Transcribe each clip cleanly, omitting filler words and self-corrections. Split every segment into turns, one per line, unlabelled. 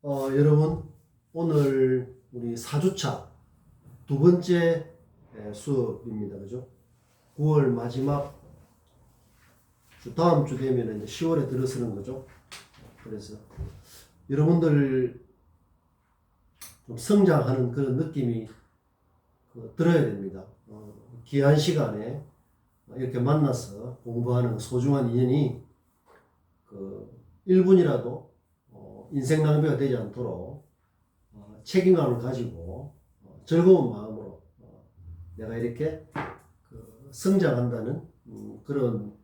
여러분, 오늘 우리 4주차 두 번째 수업입니다. 그죠? 9월 마지막 주, 다음 주 되면 이제 10월에 들어서는 거죠. 그래서 여러분들 좀 성장하는 그런 느낌이 들어야 됩니다. 귀한 시간에 이렇게 만나서 공부하는 소중한 인연이 1분이라도 인생 낭비가 되지 않도록 책임감을 가지고 즐거운 마음으로 내가 이렇게 성장한다는 그런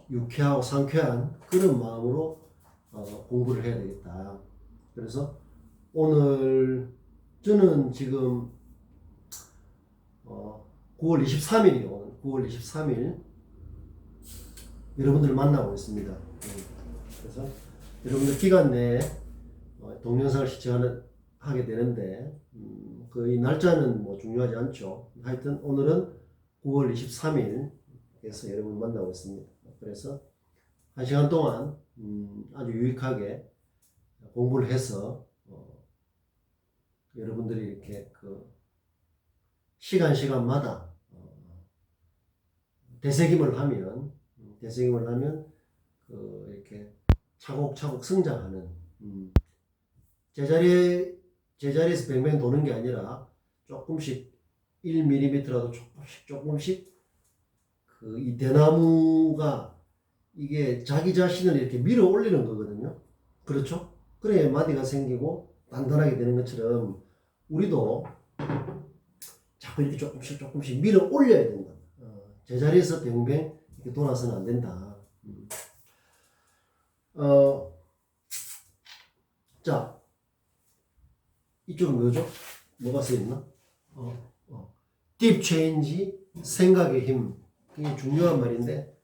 유쾌하고 상쾌한 그런 마음으로 공부를 해야 되겠다. 그래서 오늘 저는 지금 9월 23일이요. 오늘 9월 23일 여러분들을 만나고 있습니다. 그래서 여러분들 기간 내에 동영상을 시청하게 되는데 이 날짜는 뭐 중요하지 않죠. 하여튼 오늘은 9월 23일에서 여러분 만나고 있습니다. 그래서 1시간 동안 아주 유익하게 공부를 해서 여러분들이 이렇게 시간마다 되새김을 하면 이렇게 차곡차곡 성장하는 제자리에서 뱅뱅 도는 게 아니라 조금씩 1mm라도 조금씩 이 대나무가 이게 자기 자신을 이렇게 밀어 올리는 거거든요. 그렇죠? 그래야 마디가 생기고 단단하게 되는 것처럼 우리도 자꾸 이렇게 조금씩 밀어 올려야 된다. 제자리에서 뱅뱅 이렇게 돌아서는 안 된다. 자, 이쪽은 뭐죠? 뭐가 써있나? Deep change, 생각의 힘. 굉장히 중요한 말인데,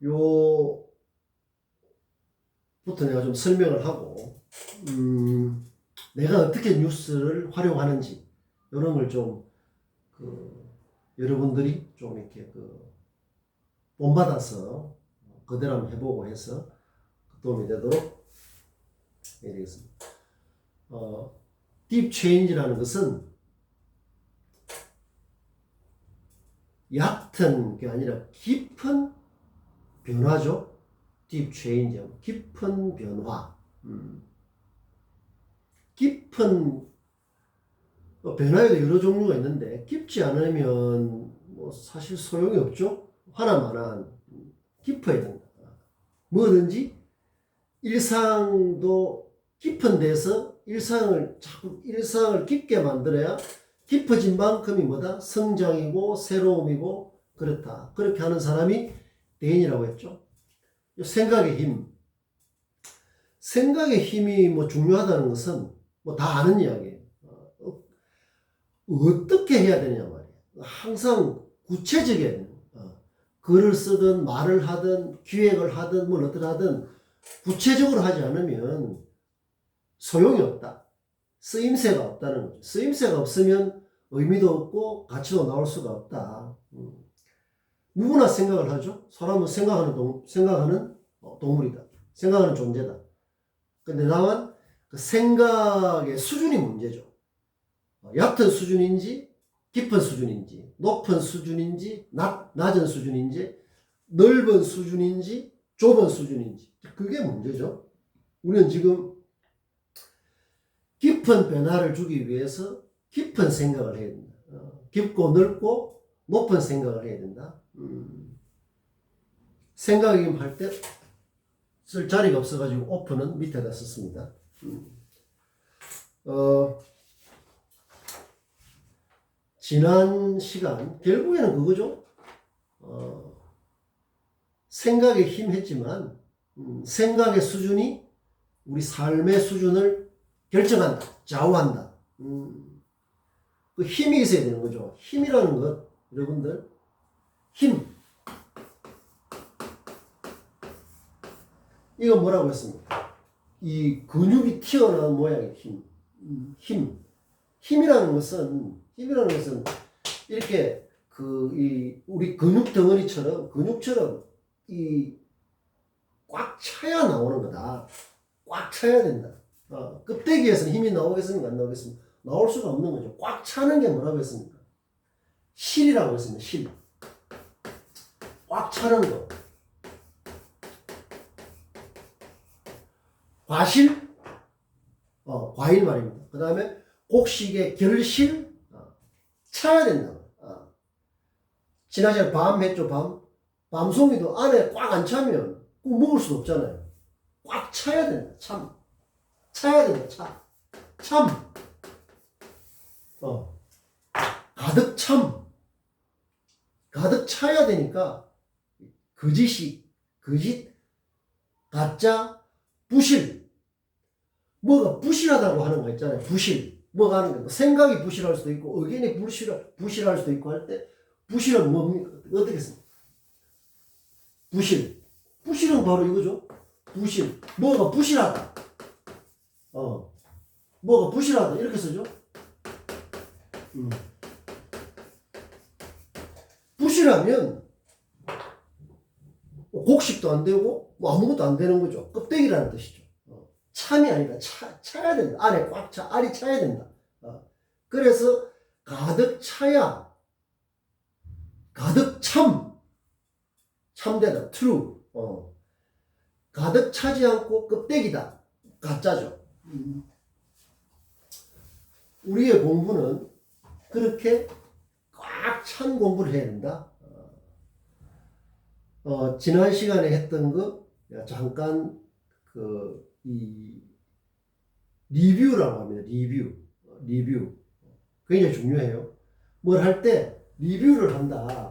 요부터 내가 좀 설명을 하고, 내가 어떻게 뉴스를 활용하는지, 이런 걸 좀, 여러분들이 좀 이렇게 본받아서 그대로 한번 해보고 해서 도움이 되도록 해야 되겠습니다. Deep change라는 것은 얕은 게 아니라 깊은 변화죠. Deep change, 깊은 변화. 깊은 변화에도 여러 종류가 있는데 깊지 않으면 뭐 사실 소용이 없죠. 하나만한 깊어야 된다. 뭐든지 일상도 깊은 데서 일상을 깊게 만들어야 깊어진 만큼이 뭐다? 성장이고 새로움이고 그렇다. 그렇게 하는 사람이 대인이라고 했죠. 생각의 힘. 생각의 힘이 뭐 중요하다는 것은 뭐 다 아는 이야기예요. 어떻게 해야 되냐 말이에요. 항상 구체적이어야 돼요. 글을 쓰든 말을 하든 기획을 하든 뭘 어떻게 하든 구체적으로 하지 않으면 소용이 없다. 쓰임새가 없다는 거죠. 쓰임새가 없으면 의미도 없고 가치도 나올 수가 없다. 누구나 생각을 하죠. 사람은 생각하는 동물이다. 생각하는 존재다. 근데 다만 그 생각의 수준이 문제죠. 얕은 수준인지 깊은 수준인지 높은 수준인지 낮은 수준인지 넓은 수준인지 좁은 수준인지 그게 문제죠. 우리는 지금 깊은 변화를 주기 위해서 깊은 생각을 해야 된다. 깊고 넓고 높은 생각을 해야 된다. 생각이 할 때 쓸 자리가 없어가지고 오픈은 밑에다 썼습니다. 지난 시간 결국에는 그거죠. 생각에 힘했지만 생각의 수준이 우리 삶의 수준을 결정한다. 좌우한다. 그 힘이 있어야 되는 거죠. 힘이라는 것 여러분들 힘 이거 뭐라고 했습니까? 이 근육이 튀어나온 모양의 힘이라는 것은 이렇게 우리 근육 덩어리처럼 꽉 차야 나오는 거다. 꽉 차야 된다. 껍데기에서는 힘이 나오겠습니까? 안 나오겠습니까? 나올 수가 없는 거죠. 꽉 차는 게 뭐라고 했습니까? 실이라고 했습니다. 실. 꽉 차는 거. 과실? 과일 말입니다. 그 다음에 곡식의 결실? 차야 된다. 지난 시간에 밤 했죠, 밤. 밤송이도 안에 꽉 안 차면 먹을 수도 없잖아요. 꽉 차야 된다. 참. 차야 된다. 차. 참. 가득 참. 가득 차야 되니까 거짓, 가짜, 부실. 뭐가 부실하다고 하는 거 있잖아요. 부실. 뭐가 하는 거. 생각이 부실할 수도 있고, 의견이 부실할 수도 있고 할 때, 부실은 뭡니까? 어떻게 씁니까? 부실. 부실은 바로 이거죠. 부실. 뭐가 부실하다. 뭐가 부실하다. 이렇게 쓰죠. 부실하면 곡식도 안 되고 뭐 아무것도 안 되는 거죠. 껍데기라는 뜻이죠. 참이 아니라 차야 된다. 안에 꽉 차, 알이 차야 된다. 그래서 가득 차야 가득 참되다. true. 가득 차지 않고 껍데기다. 가짜죠. 우리의 공부는 그렇게 꽉 찬 공부를 해야 된다. 지난 시간에 했던 거 잠깐 이 리뷰라고 합니다. 리뷰 굉장히 중요해요. 뭘 할 때 리뷰를 한다.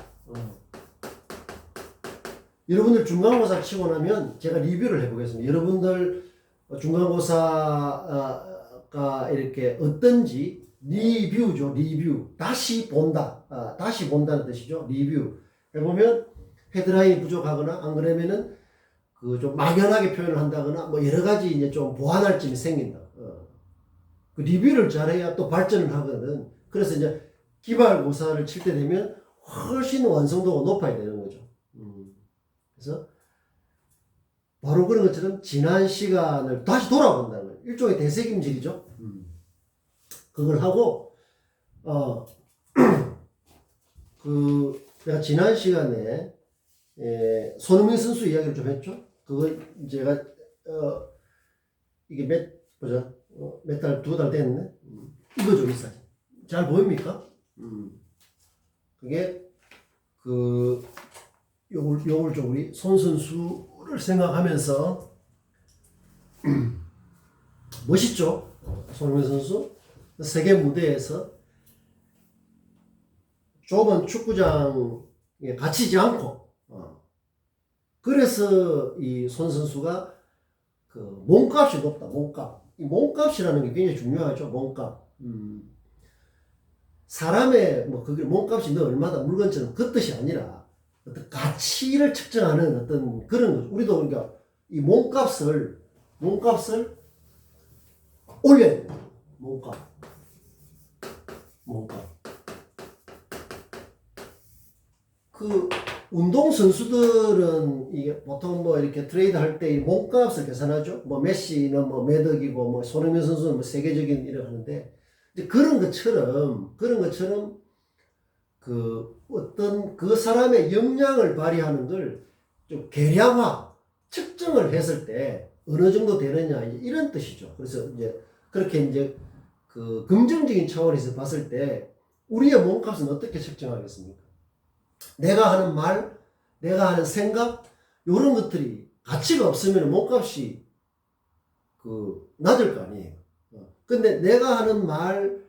여러분들 중간고사 치고 나면 제가 리뷰를 해보겠습니다. 여러분들 중간고사가 이렇게 어떤지 리뷰죠. 리뷰. 다시 본다. 다시 본다는 뜻이죠. 리뷰. 해보면 헤드라인이 부족하거나 안 그러면은 좀 막연하게 표현을 한다거나 뭐 여러 가지 이제 좀 보완할 점이 생긴다. 그 리뷰를 잘해야 또 발전을 하거든. 그래서 이제 기말고사를 칠 때 되면 훨씬 완성도가 높아야 되는 거죠. 그래서 바로 그런 것처럼 지난 시간을 다시 돌아본다는 거예요. 일종의 되새김질이죠. 그걸 하고 내가 지난 시간에 손흥민 선수 이야기를 좀 했죠. 그거 제가 이게 몇 달, 2달 됐네. 이거죠, 이 사진. 잘 보입니까? 그게 요걸 좀 우리 손 선수를 생각하면서 멋있죠? 손흥민 선수 세계 무대에서 좁은 축구장에 갇히지 않고 그래서 이 손 선수가 몸값이 높다. 몸값. 이 몸값이라는 게 굉장히 중요하죠. 몸값. 사람의 그게 몸값이 너 얼마다 물건처럼 그 뜻이 아니라 어떤 가치를 측정하는 어떤 그런 거죠. 우리도 그러니까 이 몸값을 올려야 돼요. 몸값. 운동 선수들은 이게 보통 이렇게 트레이드 할 때 몸값을 계산하죠. 메시는 매덕이고 손흥민 선수는 세계적인 일을 하는데 이제 그런 것처럼 어떤 그 사람의 역량을 발휘하는 걸 좀 계량화, 측정을 했을 때 어느 정도 되느냐 이런 뜻이죠. 그래서 이제 그렇게 이제 긍정적인 차원에서 봤을 때 우리의 몸값은 어떻게 측정하겠습니까? 내가 하는 말, 내가 하는 생각, 이런 것들이 가치가 없으면 몸값이 낮을 거 아니에요. 근데 내가 하는 말,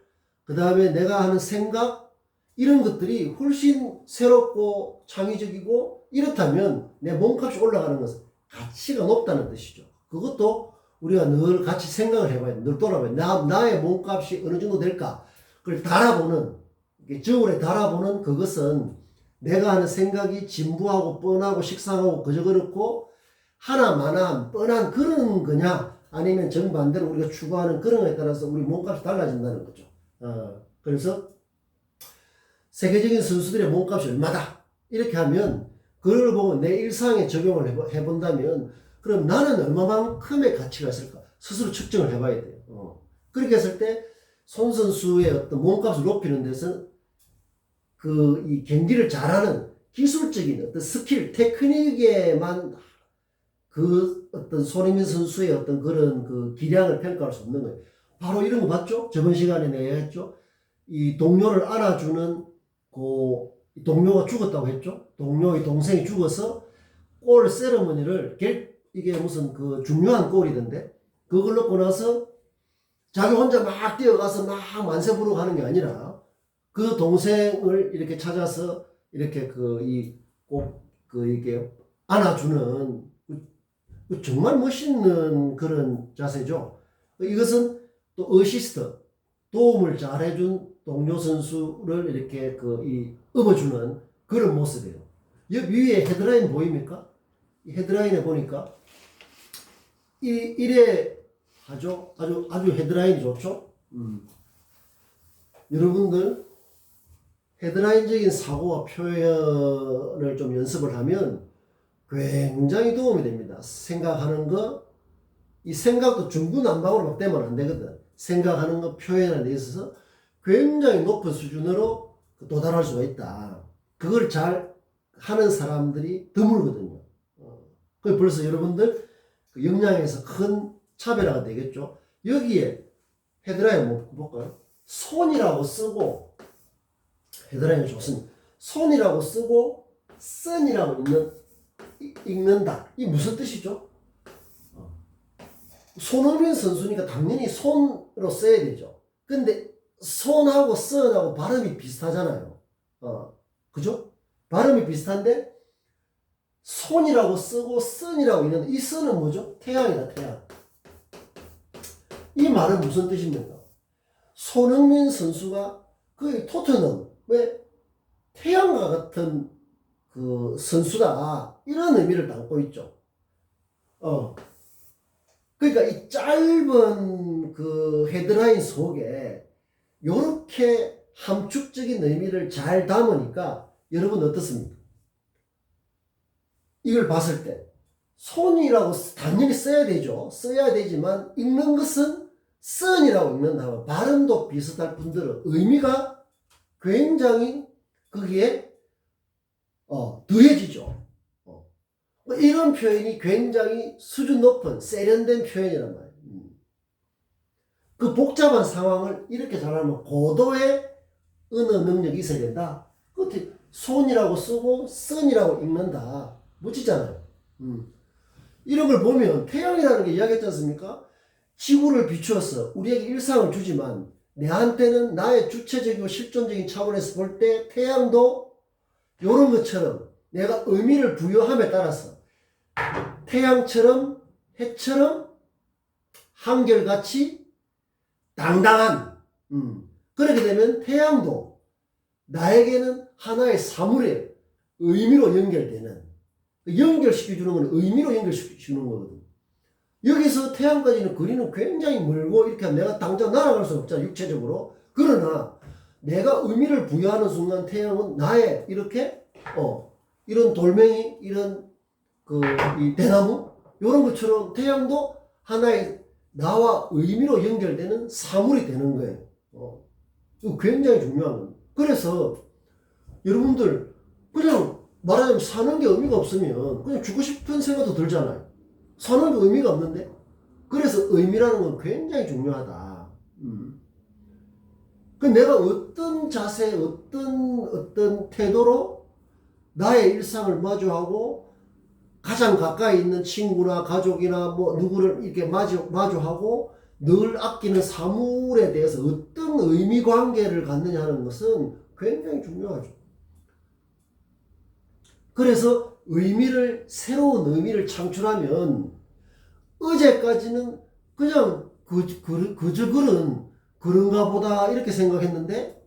그 다음에 내가 하는 생각, 이런 것들이 훨씬 새롭고 창의적이고 이렇다면 내 몸값이 올라가는 것은 가치가 높다는 뜻이죠. 그것도 우리가 늘 같이 생각을 해봐야 돼. 늘 돌아봐야 돼. 나의 몸값이 어느 정도 될까? 그걸 저울에 달아보는 그것은 내가 하는 생각이 진부하고 뻔하고 식상하고 그저 그렇고 하나만한 뻔한 그런 거냐 아니면 정반대로 우리가 추구하는 그런 거에 따라서 우리 몸값이 달라진다는 거죠. 그래서 세계적인 선수들의 몸값이 얼마다 이렇게 하면 그걸 보고 내 일상에 적용을 해본다면 그럼 나는 얼마만큼의 가치가 있을까? 스스로 측정을 해봐야 돼요. 그렇게 했을 때 손 선수의 어떤 몸값을 높이는 데서 이 경기를 잘하는 기술적인 어떤 스킬, 테크닉에만 그 어떤 손흥민 선수의 어떤 그런 그 기량을 평가할 수 없는 거예요. 바로 이런 거 봤죠? 저번 시간에 내가 했죠? 이 동료를 안아주는 그 동료가 죽었다고 했죠? 동료의 동생이 죽어서 골 세레머니를 이게 무슨 그 중요한 골이던데 그걸 넣고 나서 자기 혼자 막 뛰어가서 막 만세 부르고 하는 게 아니라 그 동생을 이렇게 찾아서 이렇게 이게 안아주는 정말 멋있는 그런 자세죠. 이것은 또 어시스트, 도움을 잘해준 동료 선수를 이렇게 업어주는 그런 모습이에요. 여기 위에 헤드라인 보입니까? 이 헤드라인에 보니까 이래 하죠. 아주 헤드라인이 좋죠. 여러분들 헤드라인적인 사고와 표현을 좀 연습을 하면 굉장히 도움이 됩니다. 생각하는 거, 이 생각도 중구난방으로 막 되면 안 되거든. 생각하는 거 표현하는 데 있어서 굉장히 높은 수준으로 도달할 수가 있다. 그걸 잘 하는 사람들이 드물거든요. 그 벌써 여러분들 그 역량에서 큰 차별화가 되겠죠. 여기에 헤드라인 한번 볼까요? 손이라고 쓰고 헤드라인이 좋습니다. 손이라고 쓰고 선이라고 읽는다. 이 무슨 뜻이죠? 손흥민 선수니까 당연히 손으로 써야 되죠. 근데 손하고 선하고 발음이 비슷하잖아요. 그죠? 발음이 비슷한데 손이라고 쓰고 선이라고 읽는다. 이 선은 뭐죠? 태양이다, 태양. 이 말은 무슨 뜻입니까? 손흥민 선수가 거의 토트넘의 태양과 같은 그 선수다. 이런 의미를 담고 있죠. 그러니까 이 짧은 그 헤드라인 속에 이렇게 함축적인 의미를 잘 담으니까 여러분 어떻습니까? 이걸 봤을 때 손이라고 당연히 써야 되죠. 써야 되지만 읽는 것은 선이라고 읽는다면 발음도 비슷할 뿐더러 의미가 굉장히 거기에 더해지죠. 이런 표현이 굉장히 수준 높은 세련된 표현이란 말이에요. 그 복잡한 상황을 이렇게 잘하면 고도의 언어 능력이 있어야 된다. 끝에 손이라고 쓰고 선이라고 읽는다. 멋지잖아요. 이런 걸 보면 태양이라는 게 이야기했지 않습니까? 지구를 비추어서 우리에게 일상을 주지만 내한테는 나의 주체적이고 실존적인 차원에서 볼 때 태양도 이런 것처럼 내가 의미를 부여함에 따라서 태양처럼 해처럼 한결같이 당당한 그렇게 되면 태양도 나에게는 하나의 사물의 의미로 연결되는 연결시켜주는 건 의미로 연결시키는 거거든요. 여기서 태양까지는 거리는 굉장히 멀고 이렇게 하면 내가 당장 날아갈 수 없잖아 육체적으로. 그러나 내가 의미를 부여하는 순간 태양은 나의 이렇게 이런 돌멩이 이런 이 대나무 이런 것처럼 태양도 하나의 나와 의미로 연결되는 사물이 되는 거예요. 이거 굉장히 중요한 겁니다. 그래서 여러분들 그냥 말하자면 사는 게 의미가 없으면 그냥 죽고 싶은 생각도 들잖아요. 사는 게 의미가 없는데. 그래서 의미라는 건 굉장히 중요하다. 그 내가 어떤 자세, 어떤 태도로 나의 일상을 마주하고 가장 가까이 있는 친구나 가족이나 뭐 누구를 이렇게 마주하고 늘 아끼는 사물에 대해서 어떤 의미 관계를 갖느냐 하는 것은 굉장히 중요하죠. 그래서 새로운 의미를 창출하면 어제까지는 그냥 그저 그런가 보다 이렇게 생각했는데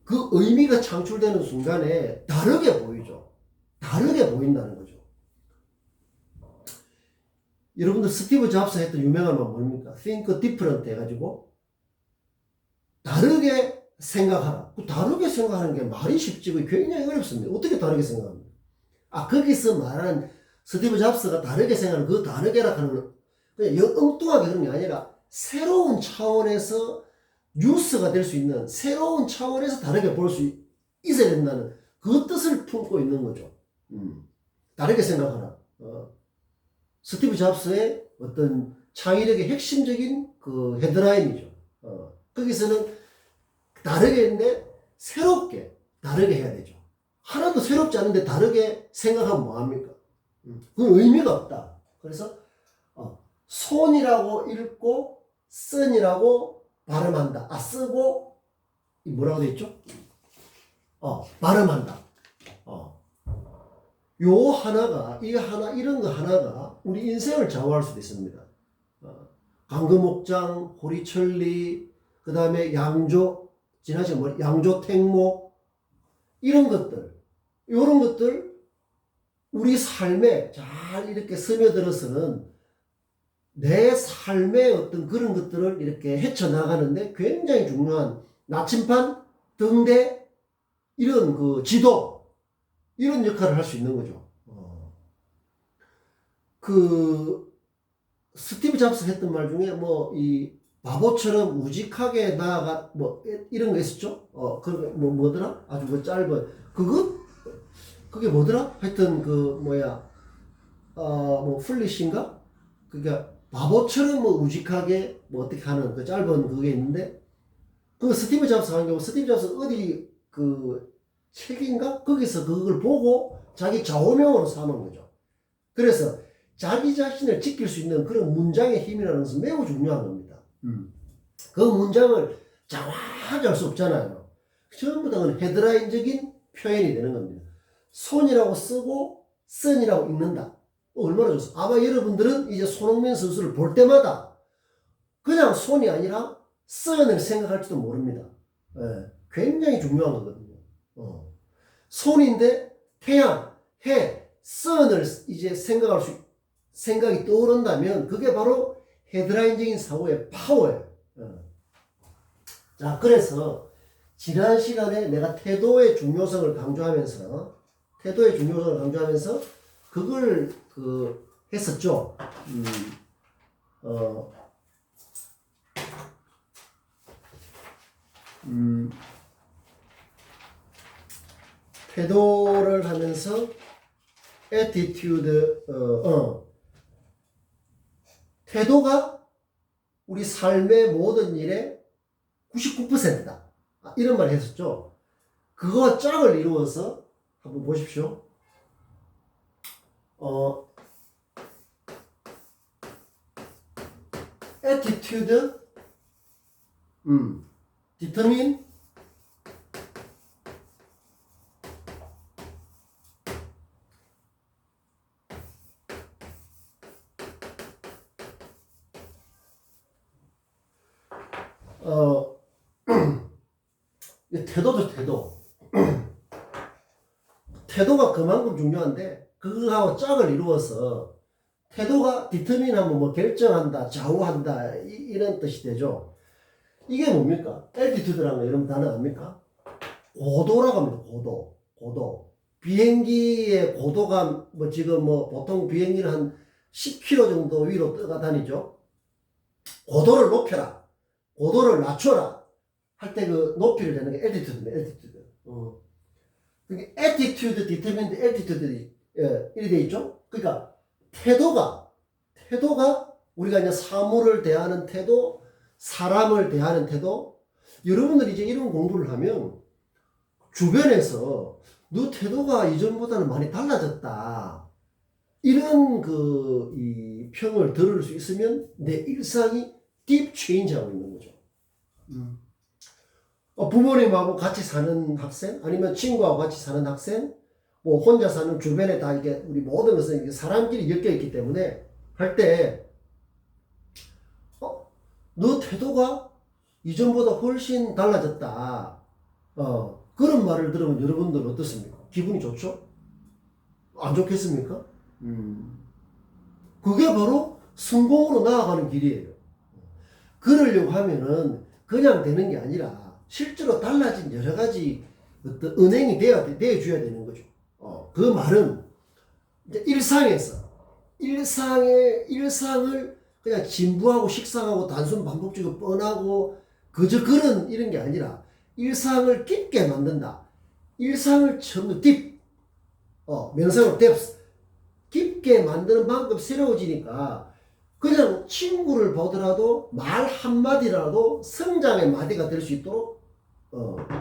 그 의미가 창출되는 순간에 다르게 보이죠. 다르게 보인다는 거죠. 여러분들 스티브 잡스 했던 유명한 말 뭡니까? Think different 해가지고 다르게 생각하라. 그 다르게 생각하는 게 말이 쉽지 굉장히 어렵습니다. 어떻게 다르게 생각합니까? 거기서 말하는 스티브 잡스가 다르게 생각하는 그 다르게라 하는 그냥 엉뚱하게 그런 게 아니라 새로운 차원에서 뉴스가 될 수 있는 새로운 차원에서 다르게 볼 수 있어야 된다는 그 뜻을 품고 있는 거죠. 다르게 생각하라. 스티브 잡스의 어떤 창의력의 핵심적인 그 헤드라인이죠. 거기서는 다르게 했는데 새롭게 다르게 해야 되죠. 하나도 새롭지 않은데 다르게 생각하면 뭐합니까? 그건 의미가 없다. 그래서 손이라고 읽고 쓴이라고 발음한다. 쓰고 뭐라고 돼 있죠? 발음한다. 요 하나가 이런 거 하나가 우리 인생을 좌우할 수도 있습니다. 강금옥장, 호리천리, 그 다음에 양조, 지나치게 뭐 양조택목 이런 것들 우리 삶에 잘 이렇게 스며들어서는 내 삶의 어떤 그런 것들을 이렇게 헤쳐나가는데 굉장히 중요한 나침반, 등대, 이런 그 지도, 이런 역할을 할 수 있는 거죠. 그, 스티브 잡스 했던 말 중에 이 바보처럼 우직하게 나아가, 이런 거 있었죠? 뭐더라? 아주 짧은, 그게 뭐더라? 하여튼 플리시인가? 그러니까 바보처럼 우직하게 어떻게 하는 그 짧은 그게 있는데 그 스티브 잡스 한 경우 스티브 잡스 어디 그 책인가 거기서 그걸 보고 자기 좌우명으로 삼은 거죠. 그래서 자기 자신을 지킬 수 있는 그런 문장의 힘이라는 것은 매우 중요한 겁니다. 그 문장을 정확하게 할 수 없잖아요. 전부 다 헤드라인적인 표현이 되는 겁니다. 손이라고 쓰고 쓴이라고 읽는다. 얼마나 좋습니까? 아마 여러분들은 이제 손흥민 선수를 볼 때마다 그냥 손이 아니라 선을 생각할지도 모릅니다. 굉장히 중요한 거거든요. 손인데 태양, 해, 선을 이제 생각이 떠오른다면 그게 바로 헤드라인적인 사고의 파워예요. 자, 그래서 지난 시간에 내가 태도의 중요성을 강조하면서 그걸 했었죠. 태도를 하면서 attitude, 태도가 우리 삶의 모든 일의 99%다. 이런 말 했었죠. 그거 짝을 이루어서 한번 보십시오. attitude, determine, 태도죠, 태도. 태도가 그만큼 중요한데, 그거하고 짝을 이루어서, 태도가 디터민하면 결정한다, 좌우한다, 이런 뜻이 되죠. 이게 뭡니까? altitude라는 거 여러분 단어 압니까? 고도라고 합니다, 고도. 비행기의 고도가 지금 보통 비행기는 한 10km 정도 위로 떠가 다니죠. 고도를 높여라, 고도를 낮춰라 할 때 그 높이를 내는 게 altitude입니다, altitude. 그러니까 attitude, determined, altitude 이렇게 돼 있죠. 그러니까 태도가 우리가 이제 사물을 대하는 태도, 사람을 대하는 태도. 여러분들이 이제 이런 공부를 하면 주변에서 너 태도가 이전보다는 많이 달라졌다, 이런 이 평을 들을 수 있으면 내 일상이 딥 체인지하고 있는 거죠. 부모님하고 같이 사는 학생, 아니면 친구하고 같이 사는 학생, 혼자 사는 주변에 다 이게 우리 모든 것은 사람끼리 엮여 있기 때문에 할 때, 너 태도가 이전보다 훨씬 달라졌다. 그런 말을 들으면 여러분들 어떻습니까? 기분이 좋죠? 안 좋겠습니까? 그게 바로 성공으로 나아가는 길이에요. 그러려고 하면은 그냥 되는 게 아니라 실제로 달라진 여러 가지 어떤 은행이 되어줘야 되는 거죠. 그 말은 이제 일상을 그냥 진부하고 식상하고 단순 반복적이고 뻔하고 그저 그런 이런 게 아니라 일상을 깊게 만든다. 일상을 처음 명사로 depth 깊게 만드는 방법 새로워지니까 그냥 친구를 보더라도 말 한마디라도 성장의 마디가 될 수 있도록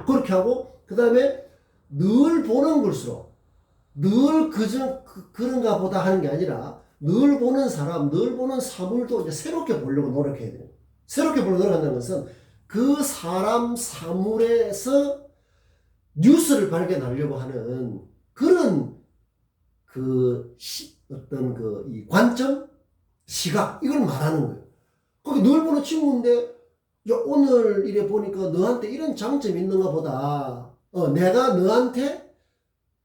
그렇게 하고 그 다음에 늘 보는 걸수록 늘 그런가 보다 하는 게 아니라 늘 보는 사람, 늘 보는 사물도 이제 새롭게 보려고 노력해야 돼요. 새롭게 보려고 노력한다는 것은 그 사람, 사물에서 뉴스를 발견하려고 하는 그런 어떤 이 관점, 시각, 이걸 말하는 거예요. 거기 늘 보는 친구인데, 야, 오늘 이래 보니까 너한테 이런 장점이 있는가 보다. 내가 너한테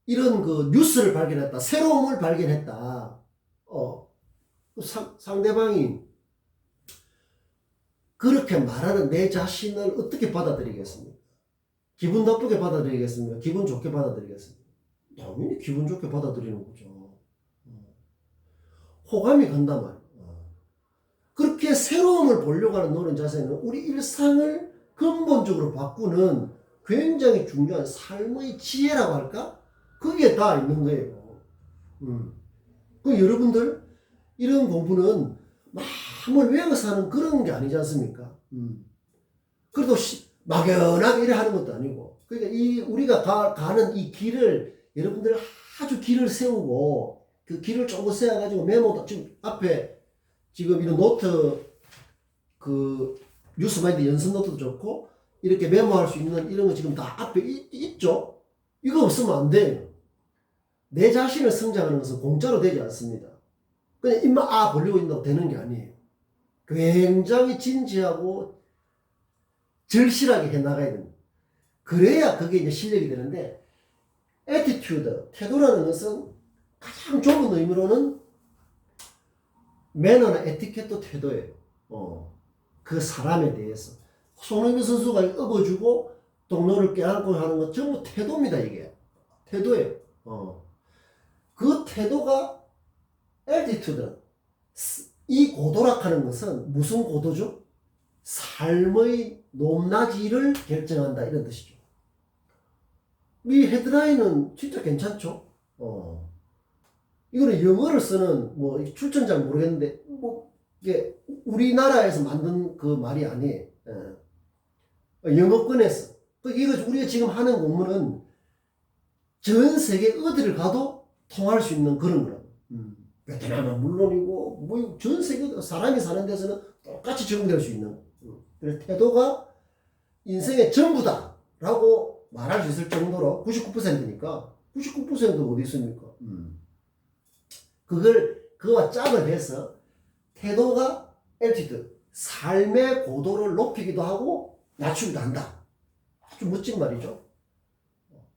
이런 뉴스를 발견했다. 새로움을 발견했다. 상대방이 그렇게 말하는 내 자신을 어떻게 받아들이겠습니까? 기분 나쁘게 받아들이겠습니까? 기분 좋게 받아들이겠습니까? 당연히 기분 좋게 받아들이는 거죠. 호감이 간단 말이에요. 그렇게 새로움을 보려고 하는 노는 자세는 우리 일상을 근본적으로 바꾸는 굉장히 중요한 삶의 지혜라고 할까? 그게 다 있는 거예요. 그 여러분들 이런 공부는 마음을 외워서 하는 그런 게 아니지 않습니까? 그래도 막연하게 이래 하는 것도 아니고 그러니까 우리가 가는 이 길을 여러분들 아주 길을 세우고 그 길을 조금 세워가지고 메모도 지금 앞에 지금 이런 노트 뉴스마인드 연습 노트도 좋고 이렇게 메모할 수 있는 이런 거 지금 다 앞에 있죠? 이거 없으면 안 돼요. 내 자신을 성장하는 것은 공짜로 되지 않습니다. 그냥 입만 벌리고 있다고 되는 게 아니에요. 굉장히 진지하고 절실하게 해나가야 됩니다. 그래야 그게 이제 실력이 되는데 attitude, 태도라는 것은 가장 좁은 의미로는 매너나 에티켓도 태도예요. 그 사람에 대해서. 손흥민 선수가 업어주고 동료를 껴안고 하는 것 전부 태도입니다, 이게. 태도예요. 그 태도가 attitude. 이 고도락하는 것은 무슨 고도죠? 삶의 높낮이를 결정한다, 이런 뜻이죠. 이 헤드라인은 진짜 괜찮죠? 이거는 영어를 쓰는, 출처는 잘 모르겠는데, 이게 우리나라에서 만든 그 말이 아니에요. 영어권에서. 이거 우리가 지금 하는 공부는 전 세계 어디를 가도 통할 수 있는 그런 거라고. 베트남은 물론이고, 전 세계 사람이 사는 데서는 똑같이 적용될 수 있는. 그래서 태도가 인생의 전부다. 라고 말할 수 있을 정도로 99%니까, 99%가 어디 있습니까? 그거와 짝을 해서 태도가 attitude, 삶의 고도를 높이기도 하고 낮추기도 한다. 아주 멋진 말이죠.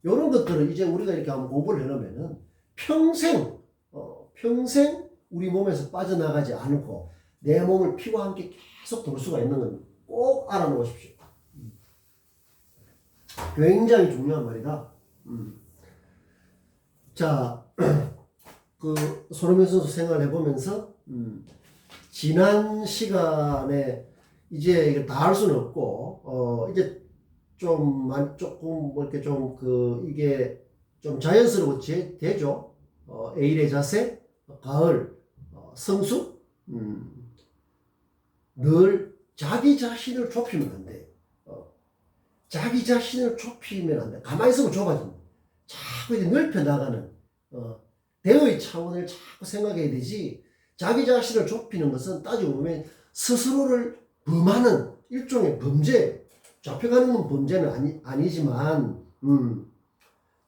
이런 것들을 이제 우리가 이렇게 한번 공부를 해놓으면은 평생 우리 몸에서 빠져나가지 않고 내 몸을 피와 함께 계속 돌 수가 있는 건 꼭 알아놓으십시오. 굉장히 중요한 말이다. 자, 손흥민 선수 생활을 해보면서, 지난 시간에 이제 이게 다 할 수는 없고, 이제 조금 이렇게 이게 좀 자연스럽게 되죠. 에일의 자세, 가을, 성숙, 늘 자기 자신을 좁히면 안 돼요. 자기 자신을 좁히면 안 돼. 가만히 있으면 좁아진다. 자꾸 이제 넓혀 나가는, 대의 차원을 자꾸 생각해야 되지, 자기 자신을 좁히는 것은 따지고 보면 스스로를 범하는 일종의 범죄, 잡혀가는 건 범죄는 아니지만,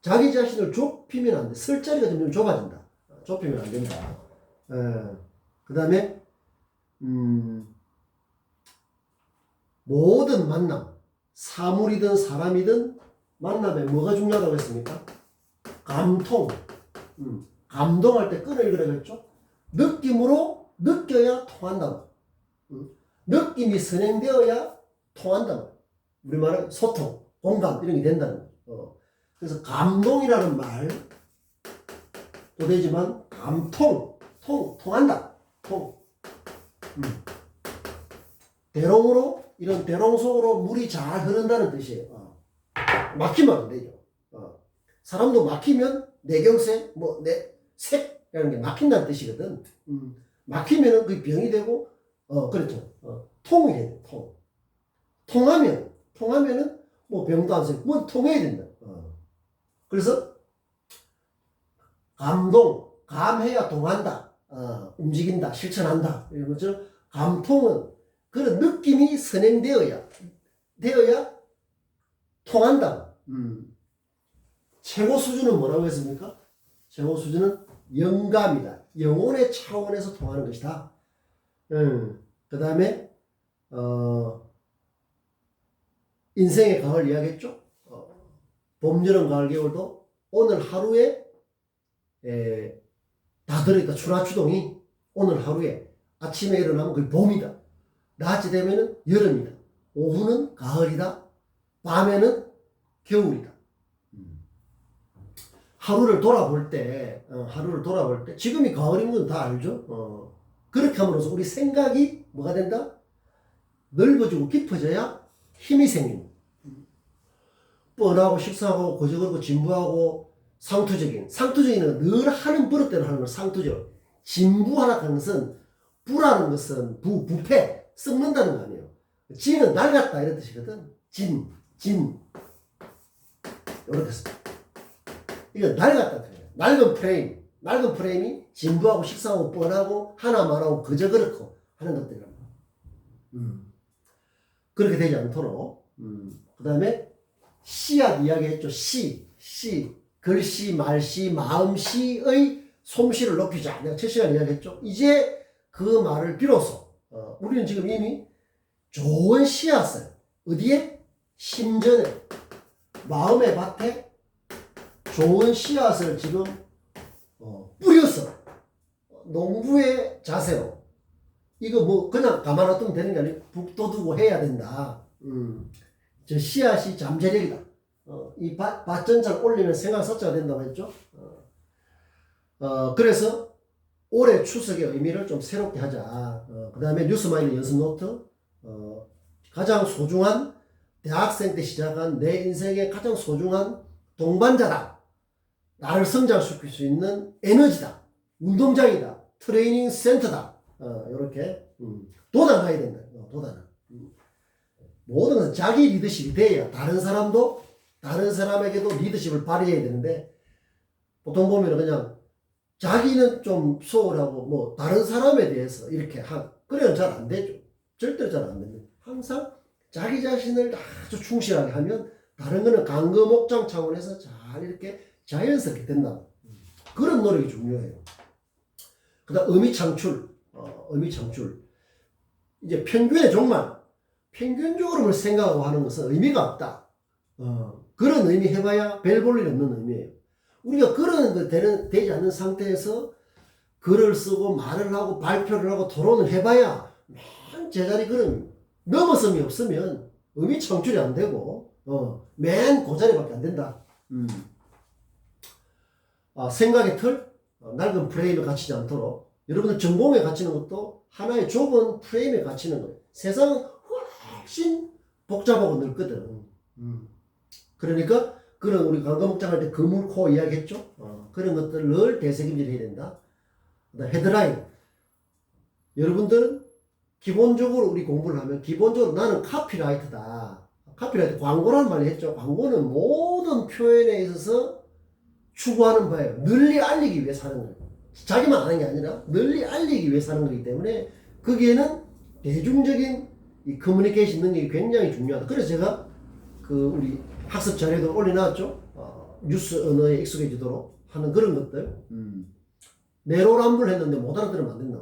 자기 자신을 좁히면 안 돼. 설 자리가 점점 좁아진다. 좁히면 안 된다. 그 다음에, 모든 만남, 사물이든 사람이든 만남에 뭐가 중요하다고 했습니까? 감통. 감동할 때 끈을 그려냈죠? 느낌으로 느껴야 통한다. 느낌이 선행되어야 통한다. 우리말은 소통, 공감 이런 게 된다는 거죠. 그래서 감동이라는 말도 되지만 감통, 통한다. 음. 대롱으로, 이런 대롱 속으로 물이 잘 흐른다는 뜻이에요. 막히면 안 되죠. 사람도 막히면 뇌경색, 색, 이라는 게 막힌다는 뜻이거든. 막히면은 그게 병이 되고, 그렇죠. 통이 돼요, 통하면은 병도 안 생겨. 통해야 된다. 그래서 감해야 동한다. 움직인다, 실천한다. 이런 거죠. 감통은 그런 느낌이 선행되어야 통한다. 최고 수준은 뭐라고 했습니까? 최고 수준은 영감이다. 영혼의 차원에서 통하는 것이다. 그 다음에 인생의 가을 이야기했죠. 봄, 여름, 가을, 겨울도 오늘 하루에 다 들어있다. 추라추동이 오늘 하루에 아침에 일어나면 그게 봄이다. 낮이 되면은 여름이다. 오후는 가을이다. 밤에는 겨울이다. 하루를 돌아볼 때 지금이 가을인 건 다 알죠. 그렇게 함으로써 우리 생각이 뭐가 된다? 넓어지고 깊어져야 힘이 생긴다. 뻔하고 식상하고 거저거리고 진부하고 상투적인 건 늘 하는 버릇대로 하는 걸 상투적. 진부하라 하는 것은 부라는 것은 부패 썩는다는 거 아니에요. 진은 낡았다 이런 뜻이거든. 진 이렇게 써. 이거 낡았다. 낡은 프레임이 진부하고 식상하고 뻔하고 하나만 하고 그저 그렇고 하는 것들이란 말이야. 그렇게 되지 않도록. 그 다음에 씨앗 이야기했죠. 글씨, 말씨, 마음씨의 솜씨를 높이자. 내가 첫 시간에 이야기했죠. 이제 그 말을 비로소 우리는 지금 이미 좋은 씨앗을 어디에? 심전에, 마음의 밭에 좋은 씨앗을 지금 뿌려서 농부의 자세로 이거 그냥 가만 놔두면 되는 게 아니고 북돋우고 해야 된다. 저 씨앗이 잠재력이다. 이 밭전자를 올리면 생각 섭자가 된다고 했죠. 그래서 올해 추석의 의미를 좀 새롭게 하자. 그 다음에 뉴스마일 연습 노트. 가장 소중한 대학생 때 시작한 내 인생의 가장 소중한 동반자다. 나를 성장시킬 수 있는 에너지다. 운동장이다. 트레이닝 센터다. 이렇게 돋아가야 된다. 모든 것은 자기 리더십이 돼야 다른 사람에게도 리더십을 발휘해야 되는데 보통 보면 그냥 자기는 좀 소홀하고 다른 사람에 대해서 이렇게 그래야 잘 안 되죠. 절대로 잘 안 됩니다. 항상 자기 자신을 아주 충실하게 하면 다른 거는 강거목장 차원에서 잘 이렇게 자연스럽게 된다. 그런 노력이 중요해요. 그 다음 의미 창출. 이제 평균의 종말. 평균적으로 생각하고 하는 것은 의미가 없다. 그런 의미 해봐야 별 볼 일 없는 의미예요. 우리가 그런 거 되지 않는 상태에서 글을 쓰고 말을 하고 발표를 하고 토론을 해봐야 맨 제자리 그런 넘어섬이 없으면 의미 창출이 안 되고 맨 그 자리밖에 안 된다. 생각의 틀, 낡은 프레임에 갇히지 않도록 여러분들 전공에 갇히는 것도 하나의 좁은 프레임에 갇히는 거예요. 세상은 훨씬 복잡하고 넓거든. 그러니까 그런 우리 관광목장 할 때 그물코 이야기했죠. 그런 것들을 늘 되새김질 해야 된다. 헤드라인. 여러분들은 기본적으로 우리 공부를 하면 기본적으로 나는 카피라이터다. 카피라이터 광고란 말을 했죠. 광고는 모든 표현에 있어서 추구하는 바예요. 널리 알리기 위해서 하는 거예요. 자기만 아는 게 아니라 널리 알리기 위해서 하는 거기 때문에 거기에는 대중적인 이 커뮤니케이션 능력이 굉장히 중요하다. 그래서 제가 우리 학습 자료도 올려놨죠. 뉴스 언어에 익숙해지도록 하는 그런 것들. 내로남불 했는데 못 알아들으면 안 된다.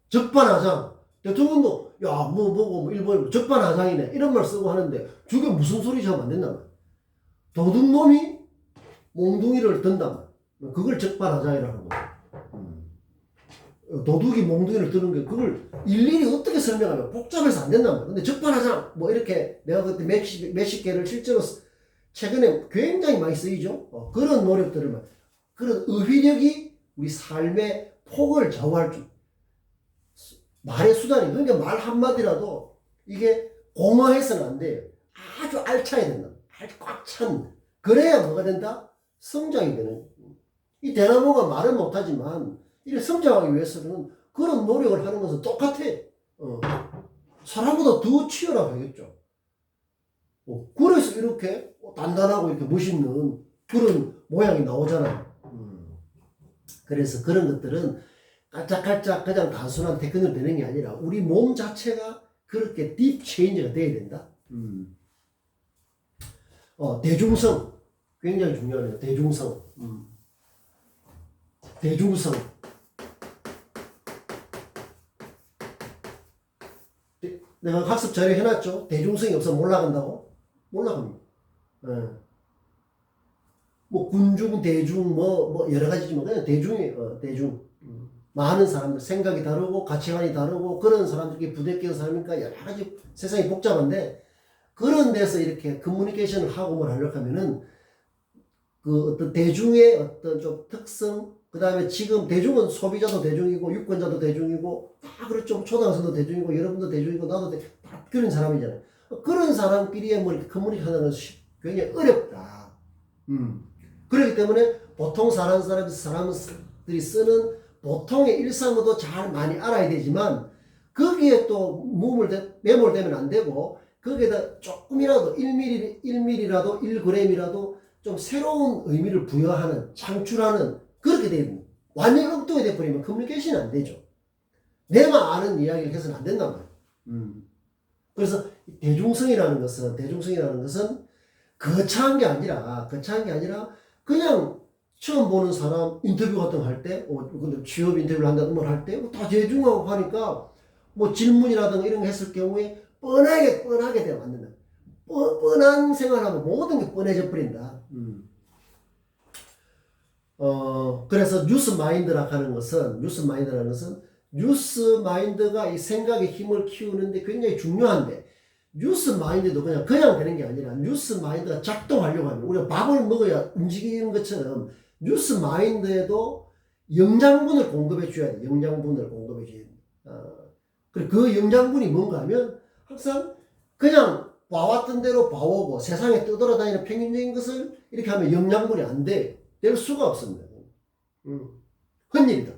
적반하장. 대통령도 일본 적반하장이네 이런 말 쓰고 하는데 저게 무슨 소리지 하면 안 된다. 도둑놈이 몽둥이를 든다. 그걸 적반하장이라는 거야. 도둑이 몽둥이를 드는 게 그걸 일일이 어떻게 설명하면 복잡해서 안 된단 말이야. 근데 적반하장 이렇게 내가 그때 몇십 개를 실제로 최근에 굉장히 많이 쓰이죠. 그런 노력들을 그런 의휘력이 우리 삶의 폭을 좌우할 줄. 말의 수단이, 그러니까 말 한마디라도 이게 공허해서는 안 돼요. 아주 알차야 된다. 꽉 찬. 그래야 뭐가 된다? 성장이 되는. 이 대나무가 말은 못하지만, 이렇게 성장하기 위해서는 그런 노력을 하는 것은 똑같아. 사람보다 더 치열하겠죠. 그래서 이렇게 단단하고 이렇게 멋있는 그런 모양이 나오잖아요. 그래서 그런 것들은 깔짝깔짝 그냥 단순한 테크닉 되는 게 아니라 우리 몸 자체가 그렇게 딥 체인지가 돼야 된다. 대중성 굉장히 중요하네요. 대중성. 대중성. 내가 학습 자료 해놨죠. 대중성이 없으면 올라간다고? 올라갑니다. 뭐 군중, 대중, 뭐 여러 가지지만 그냥 대중이에요. 대중. 많은 사람들 생각이 다르고 가치관이 다르고 그런 사람들이 부대끼는 사람이니까 여러 가지 세상이 복잡한데 그런 데서 이렇게 커뮤니케이션을 하고 뭘 하려고 하면은 그 어떤 대중의 어떤 좀 특성, 그 다음에 지금 대중은 소비자도 대중이고 유권자도 대중이고 다 그렇죠. 초등학생도 대중이고 여러분도 대중이고 나도 다 그런 사람이잖아요. 그런 사람끼리의 뭐 이렇게 커뮤니케이션 하는 건 굉장히 어렵다. 그렇기 때문에 보통 사람들이 쓰는 보통의 일상어도 잘 많이 알아야 되지만 거기에 또 매몰되면 안 되고 거기에다 조금이라도 1mm라도 1g이라도 좀 새로운 의미를 부여하는 창출하는 그렇게 되면 완전히 엉뚱하게 돼버리면 커뮤니케이션이 안 되죠. 내만 아는 이야기를 해서는 안 된단 말이에요. 그래서 대중성이라는 것은 거창한 게 아니라 그냥 처음 보는 사람 인터뷰 같은 거 할 때, 근데 취업 인터뷰를 한다든 뭘 할 때, 다 대중하고 하니까, 뭐 질문이라든가 이런 거 했을 경우에 뻔하게 되면 안 된다. 뻔한 생활하면 모든 게 뻔해져 버린다. 그래서 뉴스 마인드라고 하는 것은, 뉴스 마인드가 이 생각의 힘을 키우는데 굉장히 중요한데, 뉴스 마인드도 그냥 되는 게 아니라 뉴스 마인드가 작동하려고 하면 우리가 밥을 먹어야 움직이는 것처럼 뉴스 마인드에도 영양분을 공급해 줘야 돼. 영양분을 공급해 줘야 돼. 그리고 그 영양분이 뭔가 하면 항상 그냥 봐왔던 대로 봐오고 세상에 떠돌아다니는 평균적인 것을 이렇게 하면 영양분이 안 돼. 될 수가 없습니다. 헛일이다.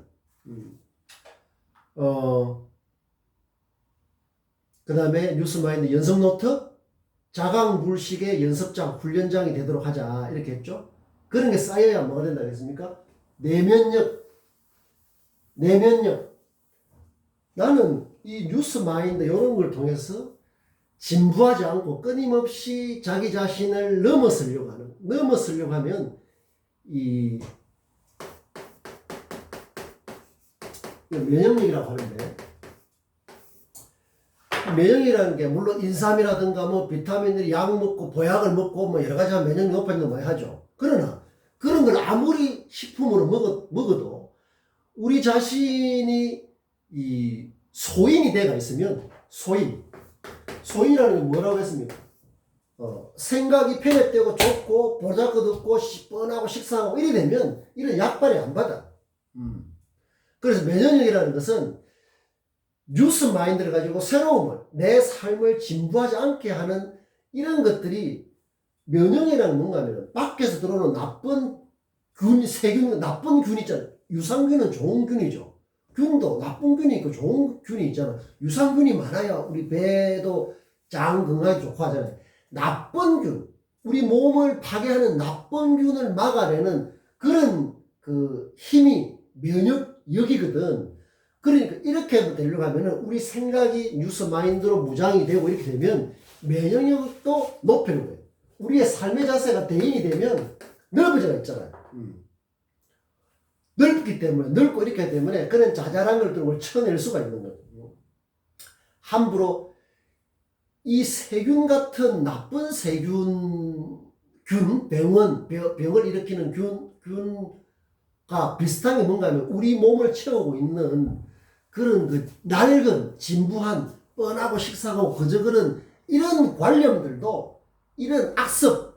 그 다음에 뉴스마인드 연습노트, 자강불식의 연습장, 훈련장이 되도록 하자. 이렇게 했죠. 그런 게 쌓여야 뭐가 된다고 했습니까? 내면력. 나는 이 뉴스마인드 이런 걸 통해서 진부하지 않고 끊임없이 자기 자신을 넘어서려고 하면 이 면역력이라고 하는데 면역이라는 게 물론 인삼이라든가 뭐 비타민을 약 먹고 보약을 먹고 뭐 여러 가지 면역력 높아지는 거 많이 하죠. 그러나 그런 걸 아무리 식품으로 먹어도 우리 자신이 이 소인이 돼가 있으면 소인이라는 게 뭐라고 했습니까? 생각이 편협되고 좁고 보잘것없고 뻔하고 식상하고 이래 되면 이런 약발이 안 받아. 그래서 면역력이라는 것은 뉴스 마인드를 가지고 새로움을, 내 삶을 진부하지 않게 하는 이런 것들이 면역이라는 뭔가 하면 밖에서 들어오는 나쁜 세균, 나쁜 균 있잖아요. 유산균은 좋은 균이죠. 균도 나쁜 균이 있고 좋은 균이 있잖아. 유산균이 많아야 우리 배도 장 건강에 좋고 하잖아요. 나쁜 균, 우리 몸을 파괴하는 나쁜 균을 막아내는 그런 그 힘이 면역력이거든. 그러니까 이렇게 되려고 하면은 우리 생각이 뉴스 마인드로 무장이 되고 이렇게 되면 면역력도 높이는 거예요. 우리의 삶의 자세가 대인이 되면 넓어져 있잖아요. 넓기 때문에, 넓고 이렇게 때문에 그런 자잘한 것들을 쳐낼 수가 있는 거예요. 함부로 이 세균 같은 나쁜 병을 일으키는 균과 비슷한 게 뭔가 하면 우리 몸을 채우고 있는 그런 그 낡은, 진부한, 뻔하고 식상하고 그저 그런 이런 관념들도 이런 악습,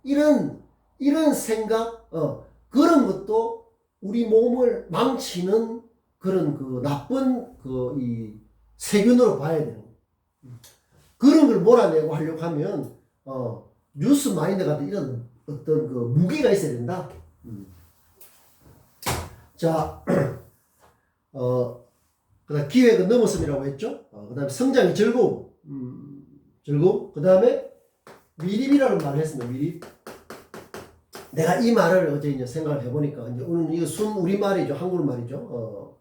이런 생각, 그런 것도 우리 몸을 망치는 그런 그 나쁜 그 이 세균으로 봐야 돼요. 그런 걸 몰아내고 하려고 하면 뉴스 마인드 같은 이런 어떤 그 무기가 있어야 된다. 자, 그다음 기획은 넘었음이라고 했죠. 그다음에 성장의 즐거움, 즐거움. 그다음에 미립이라는 말을 했습니다. 미립. 내가 이 말을 어제 이제 생각을 해보니까 이제 오늘 이거 순 우리 말이죠, 한국 말이죠.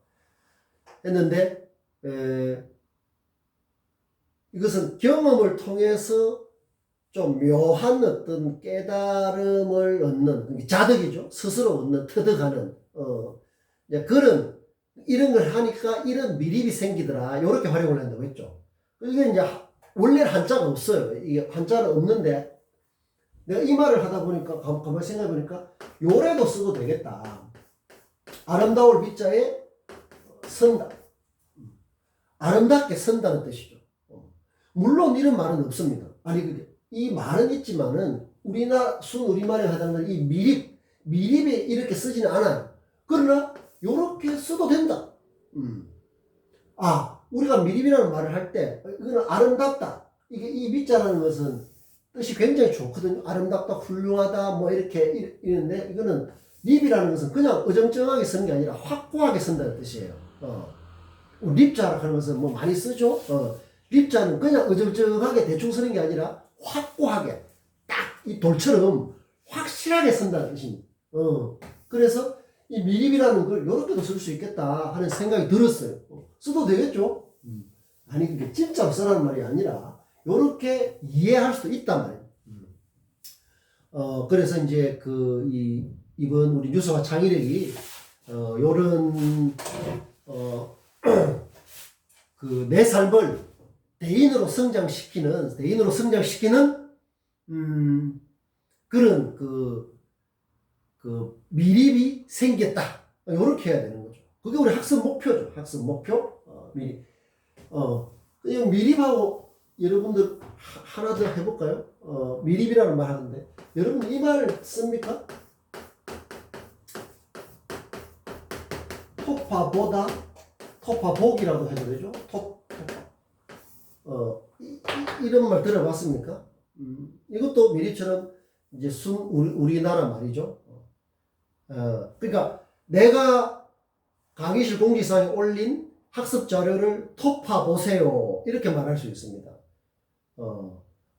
했는데 이것은 경험을 통해서 좀 묘한 어떤 깨달음을 얻는 자덕이죠. 스스로 얻는 터득하는 그런 이런 걸 하니까 이런 미립이 생기더라. 이렇게 활용을 한다고 했죠. 이게 이제 원래는 한자가 없어요. 이게 한자는 없는데 내가 이 말을 하다 보니까 가만히 생각해 보니까 요래도 쓰고 되겠다. 아름다울 비자에 선다. 아름답게 선다는 뜻이죠. 물론 이런 말은 없습니다. 아니 이 말은 있지만은 순 우리말에 해당하는 이 미립에 이렇게 쓰지는 않아요. 그러나 요렇게 써도 된다. 우리가 미립이라는 말을 할 때 이거는 아름답다. 이게 이 미자라는 것은 뜻이 굉장히 좋거든요. 아름답다, 훌륭하다, 뭐 이렇게 이런데 이거는 립이라는 것은 그냥 어정쩡하게 쓰는 게 아니라 확고하게 쓴다는 뜻이에요. 립자라고 하는 것은 뭐 많이 쓰죠. 립자는 그냥 어정쩡하게 대충 쓰는 게 아니라 확고하게 딱 이 돌처럼 확실하게 쓴다는 뜻입니다. 그래서 이 미립이라는 걸 이렇게도 쓸 수 있겠다 하는 생각이 들었어요. 써도 되겠죠? 아니 그게 진짜로 쓰라는 말이 아니라 이렇게 이해할 수도 있단 말이에요. 그래서 이제 이번 우리 유서와 창의력이 요런 내 삶을 대인으로 성장시키는 그런 미립이 생겼다. 이렇게 해야 되는 거죠. 그게 우리 학습 목표죠. 학습 목표. 미립. 그냥 미립하고 여러분들 하나 더 해볼까요? 미립이라는 말 하는데 여러분 이 말 씁니까? 토파보다 토파복이라고 해도 되죠. 이런 말 들어봤습니까? 이것도 미립처럼 이제 우리나라 말이죠. 그러니까 내가 강의실 공지사에 올린 학습 자료를 토파보세요. 이렇게 말할 수 있습니다.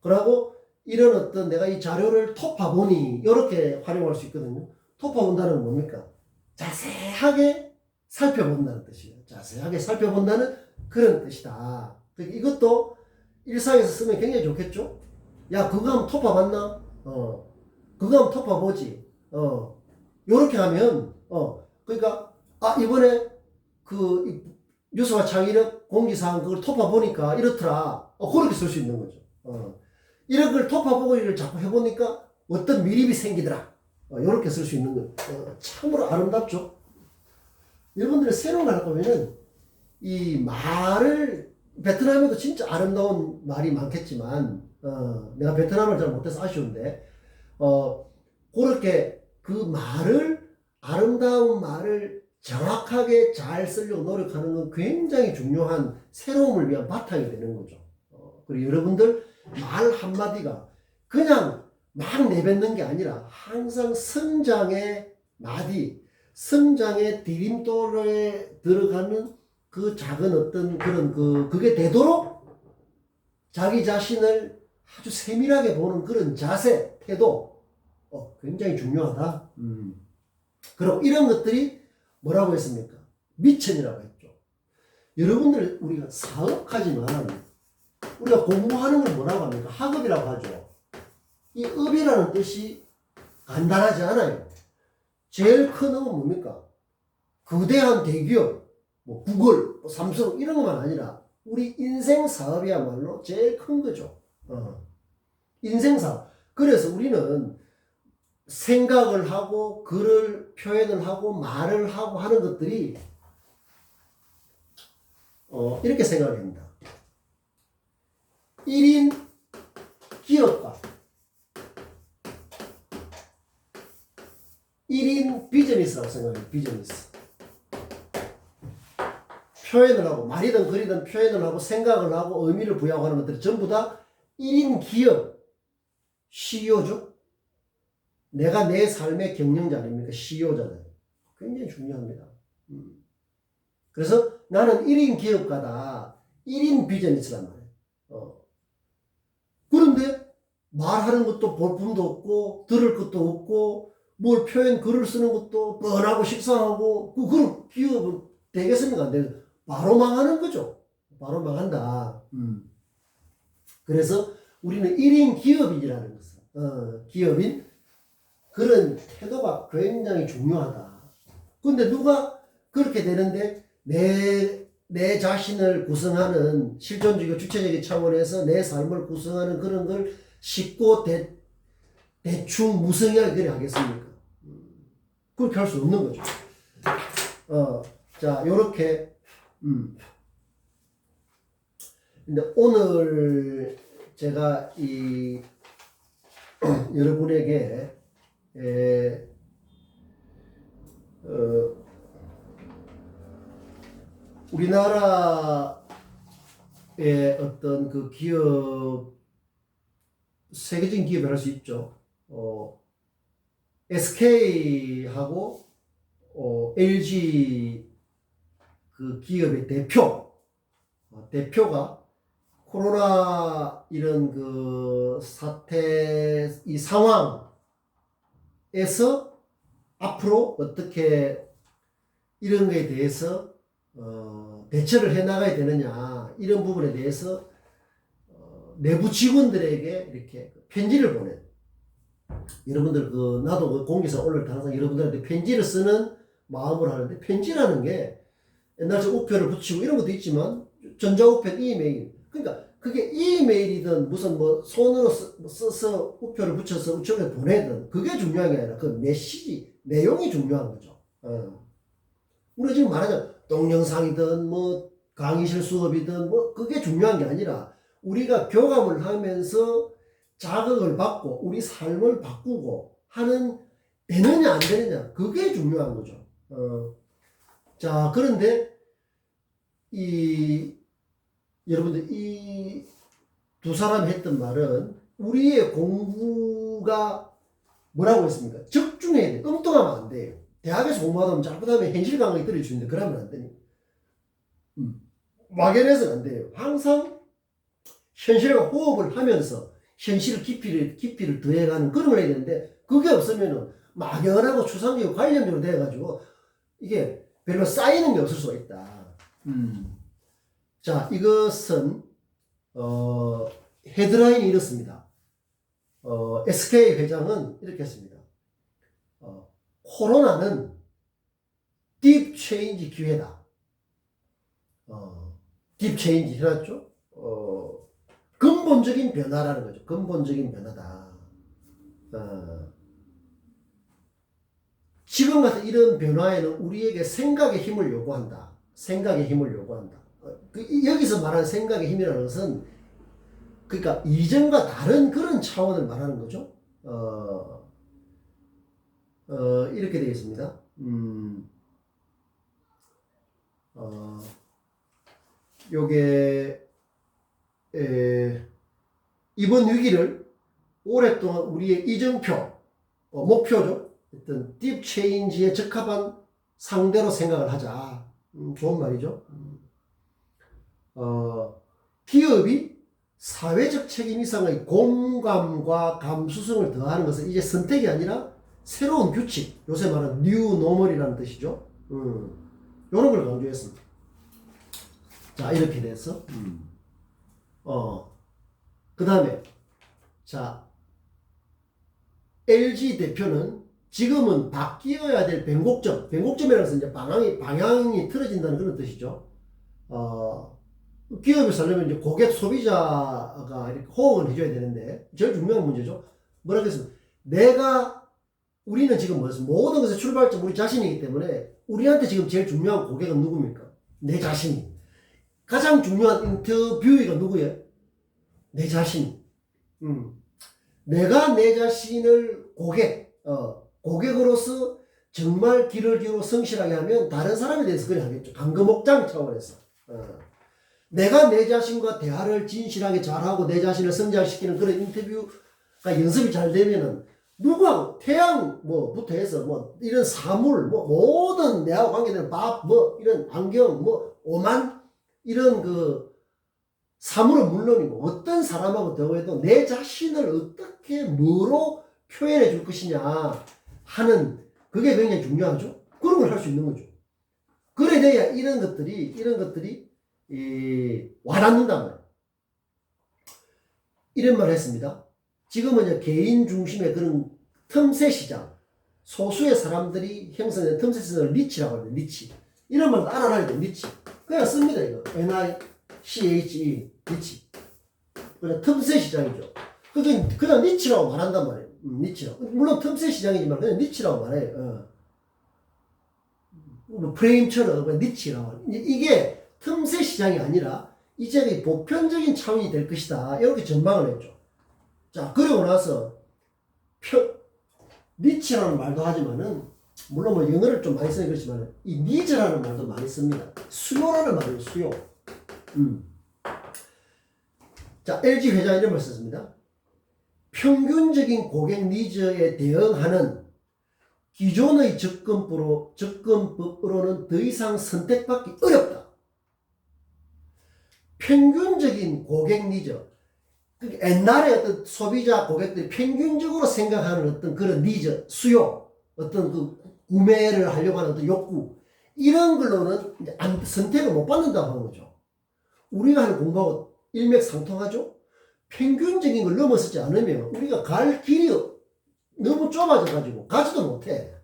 그러고 이런 어떤 내가 이 자료를 토파보니 이렇게 활용할 수 있거든요. 토파본다는 건 뭡니까? 자세하게 살펴본다는 뜻이에요. 자세하게 살펴본다는 그런 뜻이다. 그러니까 이것도 일상에서 쓰면 굉장히 좋겠죠? 야, 그거 한번 토파봤나? 그거 한번 토파보지. 요렇게 하면, 그러니까, 이번에 유서와 창의력 공지사항 그걸 토파보니까 이렇더라. 그렇게 쓸 수 있는 거죠. 이런 걸 토파보고 이를 자꾸 해보니까 어떤 미립이 생기더라. 요렇게 쓸 수 있는 거예요. 참으로 아름답죠? 여러분들이 새로운 걸 할 거면은 이 말을 베트남에도 진짜 아름다운 말이 많겠지만 내가 베트남을 잘 못해서 아쉬운데 그렇게 그 말을 아름다운 말을 정확하게 잘 쓰려고 노력하는 건 굉장히 중요한 새로움을 위한 바탕이 되는 거죠. 그리고 여러분들 말 한마디가 그냥 막 내뱉는 게 아니라 항상 성장의 마디, 성장의 디딤돌에 들어가는 그 작은 어떤 그런 그게 되도록 자기 자신을 아주 세밀하게 보는 그런 자세, 태도, 굉장히 중요하다. 그리고 이런 것들이 뭐라고 했습니까? 미천이라고 했죠. 여러분들 우리가 사업하지만 우리가 공부하는 걸 뭐라고 합니까? 학업이라고 하죠. 이 업이라는 뜻이 간단하지 않아요. 제일 큰 업은 뭡니까? 거대한 대기업, 뭐 구글, 뭐 삼성 이런 것만 아니라 우리 인생 사업이야말로 제일 큰 거죠. 인생 사업. 그래서 우리는 생각을 하고 글을 표현을 하고 말을 하고 하는 것들이 이렇게 생각을 합니다. 1인 기업가 1인 비즈니스라고 생각해요. 비즈니스. 표현을 하고, 말이든 글이든 표현을 하고, 생각을 하고, 의미를 부여하는 것들이 전부 다 1인 기업 CEO죠. 내가 내 삶의 경영자 아닙니까? CEO잖아요. 굉장히 중요합니다. 그래서 나는 1인 기업가다. 1인 비즈니스란 말이에요. 그런데 말하는 것도 볼품도 없고 들을 것도 없고 뭘 표현 글을 쓰는 것도 뻔하고 식상하고 그런 기업은 되겠습니까? 안 되겠습니까? 바로 망하는 거죠. 바로 망한다. 그래서 우리는 1인 기업인이라는 것은 기업인 그런 태도가 굉장히 중요하다. 근데 누가 그렇게 되는데 내 자신을 구성하는 실존주의가 주체적인 차원에서 내 삶을 구성하는 그런 걸 쉽고 대충 무성하게 하겠습니까? 그렇게 할 수 없는 거죠. 자, 요렇게 근데 오늘 제가 이 여러분에게 우리나라의 어떤 그 기업, 세계적인 기업을 할 수 있죠. SK하고 LG 그 기업의 대표가 코로나 이런 그 사태 이 상황에서 앞으로 어떻게 이런 거에 대해서 대처를 해 나가야 되느냐 이런 부분에 대해서 내부 직원들에게 이렇게 편지를 보낸 여러분들 나도 그 공개서 올릴 때 항상 여러분들한테 편지를 쓰는 마음으로 하는데 편지라는 게 옛날처럼 우표를 붙이고 이런 것도 있지만 전자우표 이메일 그러니까 그게 이메일이든 무슨 뭐 손으로 써서 우표를 붙여서 우측에 보내든 그게 중요한 게 아니라 그 메시지 내용이 중요한 거죠. 우리가 지금 말하자면 동영상이든 뭐 강의실 수업이든 뭐 그게 중요한 게 아니라 우리가 교감을 하면서 자극을 받고 우리 삶을 바꾸고 하는 되느냐 안 되느냐 그게 중요한 거죠. 자 그런데 여러분들 이 두 사람이 했던 말은 우리의 공부가 뭐라고 했습니까? 적중해야 돼. 엉뚱하면 안 돼요. 대학에서 공부하다 자꾸 다음에 현실 강의 들려주는데 그러면 안 되니. 막연해서는 안 돼요. 항상 현실과 호흡을 하면서 현실 깊이를 더해가는 그런 걸 해야 되는데 그게 없으면은 막연하고 추상적이고 관념적으로 돼가지고 이게 별로 쌓이는 게 없을 수가 있다. 자, 이것은 헤드라인이 이렇습니다. SK 회장은 이렇게 했습니다. 코로나는 딥 체인지 기회다. 딥 체인지 해놨죠? 근본적인 변화라는 거죠. 근본적인 변화다. 지금 같은 이런 변화에는 우리에게 생각의 힘을 요구한다. 생각의 힘을 요구한다. 여기서 말하는 생각의 힘이라는 것은 그러니까 이전과 다른 그런 차원을 말하는 거죠. 이렇게 되겠습니다. 요게 이번 위기를 오랫동안 우리의 이정표, 목표죠. 어떤 딥 체인지에 적합한 상대로 생각을 하자. 좋은 말이죠. 기업이 사회적 책임 이상의 공감과 감수성을 더하는 것은 이제 선택이 아니라 새로운 규칙, 요새 말하는 뉴 노멀이라는 뜻이죠. 이런 걸 강조했습니다. 자, 이렇게 돼서 그 다음에 자 LG 대표는 지금은 바뀌어야 될 변곡점이라는 것은 이제 방향이 틀어진다는 그런 뜻이죠. 기업이 살려면 이제 고객 소비자가 이렇게 호응을 해줘야 되는데 제일 중요한 문제죠. 뭐라 그랬습니까? 우리는 지금 모든 것의 출발점 우리 자신이기 때문에 우리한테 지금 제일 중요한 고객은 누굽니까? 내 자신이. 가장 중요한 인터뷰이가 누구예요? 내 자신. 내가 내 자신을 고객으로서 정말 귀를 기울여 성실하게 하면 다른 사람에 대해서 그래 하겠죠. 강금옥장 차원에서. 내가 내 자신과 대화를 진실하게 잘하고 내 자신을 성장시키는 그런 인터뷰가 연습이 잘 되면은 누구하고 태양 뭐부터 해서 뭐 이런 사물 뭐 모든 내하고 관계되는 밥 뭐 이런 안경 뭐 오만 이런 그 사물은 물론이고 어떤 사람하고 대화해도 내 자신을 어떻게 뭐로 표현해 줄 것이냐 하는 그게 굉장히 중요하죠. 그런 걸 할 수 있는 거죠. 그래 돼야 이런 것들이 와닿는단 말이에요. 이런 말을 했습니다. 지금은 이제 개인 중심의 그런 틈새 시장, 소수의 사람들이 형성된 틈새 시장을 니치라고 합니다. 니치. 이런 말도 알아놔야 돼요. 니치. 그냥 씁니다. 이거. NICHE. 니치. 그냥 틈새 시장이죠. 그냥 니치라고 말한단 말이에요. 니치라고. 물론 틈새 시장이지만 그냥 니치라고 말해요. 뭐 프레임처럼 니치라고. 이게 틈새 시장이 아니라 이제 보편적인 차원이 될 것이다. 이렇게 전망을 했죠. 자, 그러고 나서 니치라는 말도 하지만은 물론 뭐 영어를 좀 많이 쓰는 그렇지만 이 니즈라는 말도 많이 씁니다. 수요라는 말이에요. 수요. 자, LG 회장이 이런 말 썼습니다. 평균적인 고객 니즈에 대응하는 기존의 접근법으로는 더 이상 선택받기 어렵다. 평균적인 고객 니즈. 옛날에 어떤 소비자 고객들이 평균적으로 생각하는 어떤 그런 니즈, 수요, 어떤 그 구매를 하려고 하는 어떤 욕구, 이런 걸로는 이제 선택을 못 받는다고 하는 거죠. 우리가 하는 공부하고 일맥상통하죠? 평균적인 걸 넘어서지 않으면 우리가 갈 길이 너무 좁아져가지고 가지도 못해.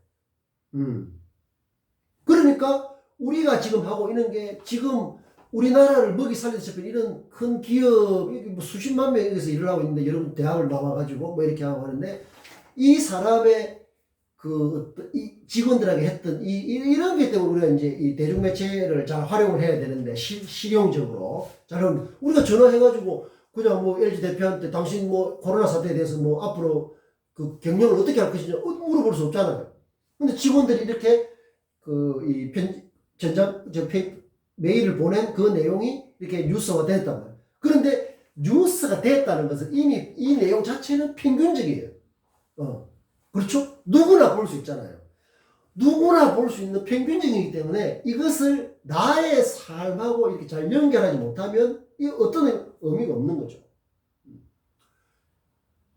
그러니까 우리가 지금 하고 있는 게 지금 우리나라를 먹이 살려서 잡힌 이런 큰 기업, 뭐 수십만 명에서 일을 하고 있는데, 여러분 대학을 나와가지고 뭐 이렇게 하고 하는데, 이 사람의 이 직원들에게 했던 이런 게 때문에 우리가 이제 이 대중매체를 잘 활용을 해야 되는데, 실용적으로. 자, 그럼 우리가 전화해가지고 그냥 뭐 LG 대표한테 당신 뭐 코로나 사태에 대해서 뭐 앞으로 그 경영을 어떻게 할 것이냐 물어볼 수 없잖아요. 근데 직원들이 이렇게 메일을 보낸 그 내용이 이렇게 뉴스가 됐단 말이에요. 그런데 뉴스가 됐다는 것은 이미 이 내용 자체는 평균적이에요. 그렇죠? 누구나 볼 수 있잖아요. 누구나 볼 수 있는 평균적이기 때문에 이것을 나의 삶하고 이렇게 잘 연결하지 못하면 이 어떤 의미가 없는 거죠.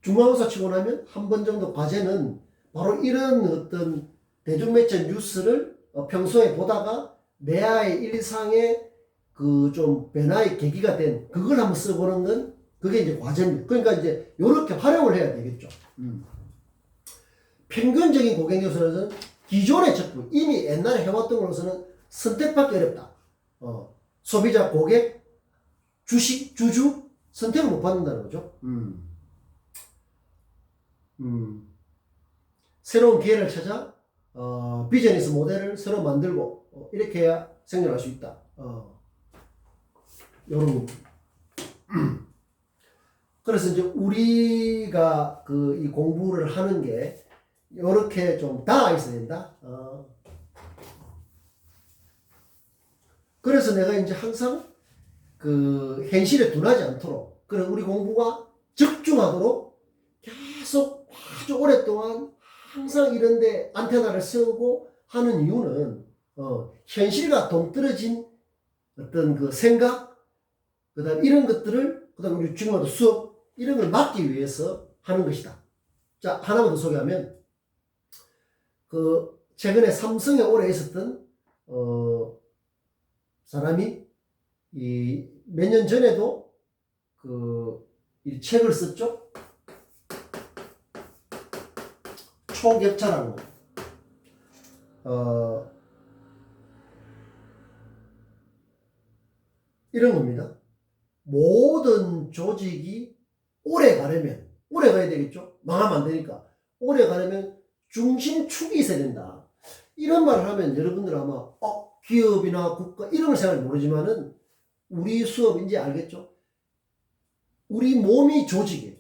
중간고사 치고 나면 한 번 정도 과제는 바로 이런 어떤 대중매체 뉴스를 평소에 보다가 내 아이 일상의 그 좀 변화의 계기가 된 그걸 한번 써보는 건 그게 이제 과제입니다. 그러니까 이제 이렇게 활용을 해야 되겠죠. 평균적인 고객 요소는 기존의 접근, 이미 옛날에 해왔던 것으로서는 선택받기 어렵다. 소비자, 고객, 주식, 주주 선택을 못 받는다는 거죠. 새로운 기회를 찾아 비즈니스 모델을 새로 만들고 이렇게 해야 생존할 수 있다. 요런 그래서 이제 우리가 이 공부를 하는 게 요렇게 좀 닿아 있어야 된다. 그래서 내가 이제 항상 그 현실에 둔하지 않도록 그런 우리 공부가 집중하도록 계속 아주 오랫동안 항상 이런데 안테나를 세우고 하는 이유는 현실과 동떨어진 어떤 그 생각, 그다음 이런 것들을 그다음 우리 지금도 수업 이런 걸 막기 위해서 하는 것이다. 자, 하나만 더 소개하면 최근에 삼성에 오래 있었던 사람이 몇 년 전에도 이 책을 썼죠. 초격차라는 거. 이런 겁니다. 모든 조직이 오래 가려면, 오래 가야 되겠죠? 망하면 안 되니까. 오래 가려면 중심축이 있어야 된다. 이런 말을 하면 여러분들 아마, 기업이나 국가, 이런 걸 생각을 모르지만은, 우리 수업인지 알겠죠? 우리 몸이 조직이에요.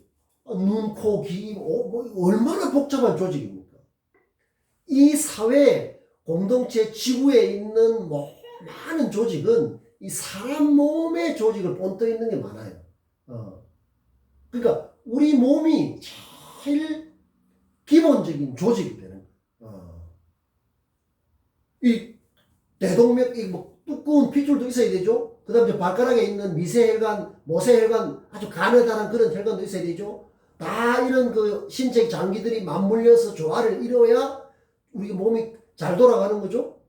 눈, 코, 귀, 뭐 얼마나 복잡한 조직입니까? 이 사회 공동체 지구에 있는 많은 조직은 이 사람 몸의 조직을 본떠 있는 게 많아요. 그러니까 우리 몸이 제일 기본적인 조직이 되는 거예요. 이 대동맥, 뭐 두꺼운 핏줄도 있어야 되죠. 그 다음에 발가락에 있는 미세혈관, 모세혈관, 아주 가느다란 그런 혈관도 있어야 되죠. 다 이런 그 신체 장기들이 맞물려서 조화를 이뤄야 우리 몸이 잘 돌아가는 거죠.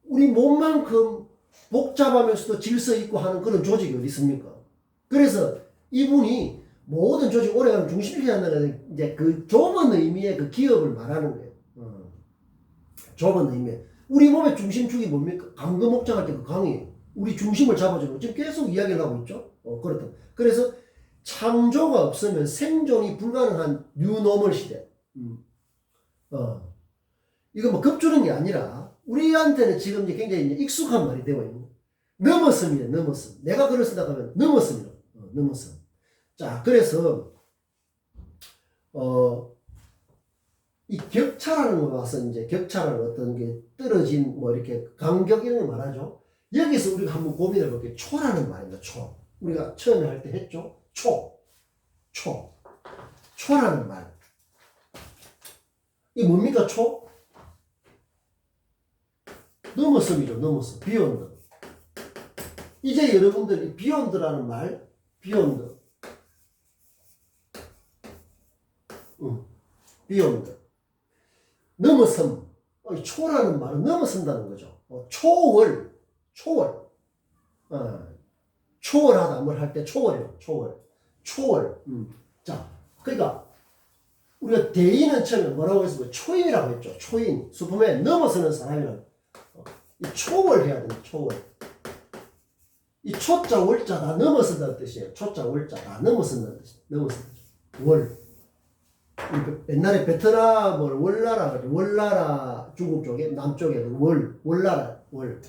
우리 몸만큼 복잡하면서도 질서 있고 하는 그런 조직이 어디 있습니까? 그래서 이분이 모든 조직 오래가는 중심이 한다는 이제 그 좁은 의미의 그 기업을 말하는 거예요. 좁은 의미에. 우리 몸의 중심축이 뭡니까? 강금목장할 때 그 강이에요. 우리 중심을 잡아주는 거. 지금 계속 이야기를 하고 있죠. 그렇다. 그래서 창조가 없으면 생존이 불가능한 뉴노멀 시대. 이거 뭐 급주는 게 아니라 우리한테는 지금 이제 굉장히 이제 익숙한 말이 되고 있는 거예요. 넘었음이래, 넘었음. 내가 글을 쓰다 보면 넘었음이라. 넘었음. 자, 그래서 이 격차라는 거 와서 이제 격차라는 어떤 게 떨어진 뭐 이렇게 간격 이런 걸 말하죠. 여기서 우리가 한번 고민해 볼게요. 초라는 말입니다. 초. 우리가 처음에 할 때 했죠. 초라는 말. 이 뭡니까 초? 넘었음이죠. 넘었음. 비욘드. 이제 여러분들이 비욘드라는 말, 비욘드. 비욘드. 넘어섬. 초라는 말은 넘어선다는 거죠. 초월. 초월하다. 뭘 할 때 초월이요. 초월. 자, 그러니까 우리가 대인은 처음에 뭐라고 했어요? 초인이라고 했죠. 초인. 슈퍼맨 넘어서는 사람이라고. 이 초월해야 됩니다. 초월. 이 초자 월자 다 넘어선다는 뜻이에요. 초자 월자 다 넘어선다는 뜻이에요. 넘어선다. 월. 옛날에 베트남을 월나라 중국 쪽에 남쪽에 월나라 월.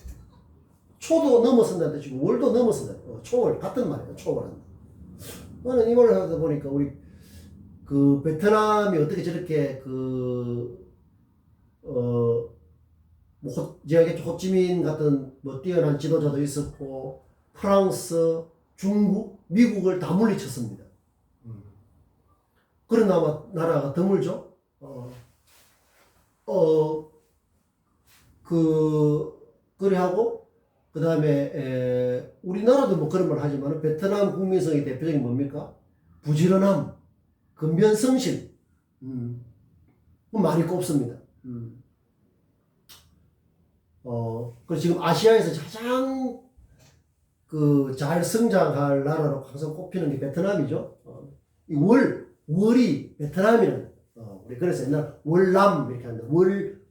초도 넘어선다는 뜻이고 월도 넘어선다. 초월 같은 말이에요. 초월한다. 저는 이 말을 하다 보니까 우리 그 베트남이 어떻게 저렇게 뭐 제가 호치민 같은 뭐 뛰어난 지도자도 있었고 프랑스, 중국, 미국을 다 물리쳤습니다. 그런 나라가 드물죠. 그래 하고 그 다음에 우리나라도 뭐 그런 말 하지만 베트남 국민성의 대표적인 뭡니까? 부지런함, 근면성실, 많이 꼽습니다. 그래서 지금 아시아에서 가장 잘 성장할 나라로 항상 꼽히는 게 베트남이죠. 이 월이 베트남이라는, 우리 그래서 옛날 월남 이렇게 하는데,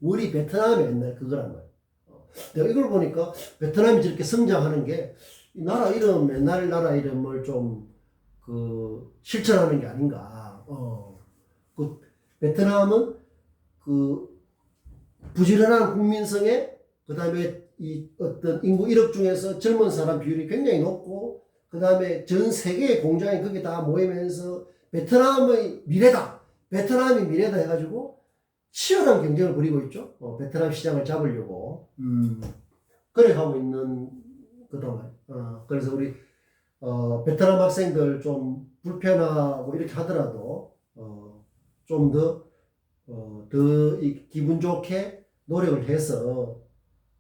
월이 베트남의 옛날 그거란 말이에요. 내가 이걸 보니까 베트남이 저렇게 성장하는 게, 이 나라 이름, 옛날 나라 이름을 좀, 실천하는 게 아닌가. 베트남은 부지런한 국민성에, 그 다음에 이 어떤 인구 1억 중에서 젊은 사람 비율이 굉장히 높고, 그 다음에 전 세계의 공장이 거기 다 모이면서 베트남의 미래다. 베트남이 미래다 해가지고 치열한 경쟁을 벌이고 있죠. 베트남 시장을 잡으려고. 그래 가고 있는 그동안. 그래서 우리, 베트남 학생들 좀 불편하고 이렇게 하더라도, 좀 더 기분 좋게 노력을 해서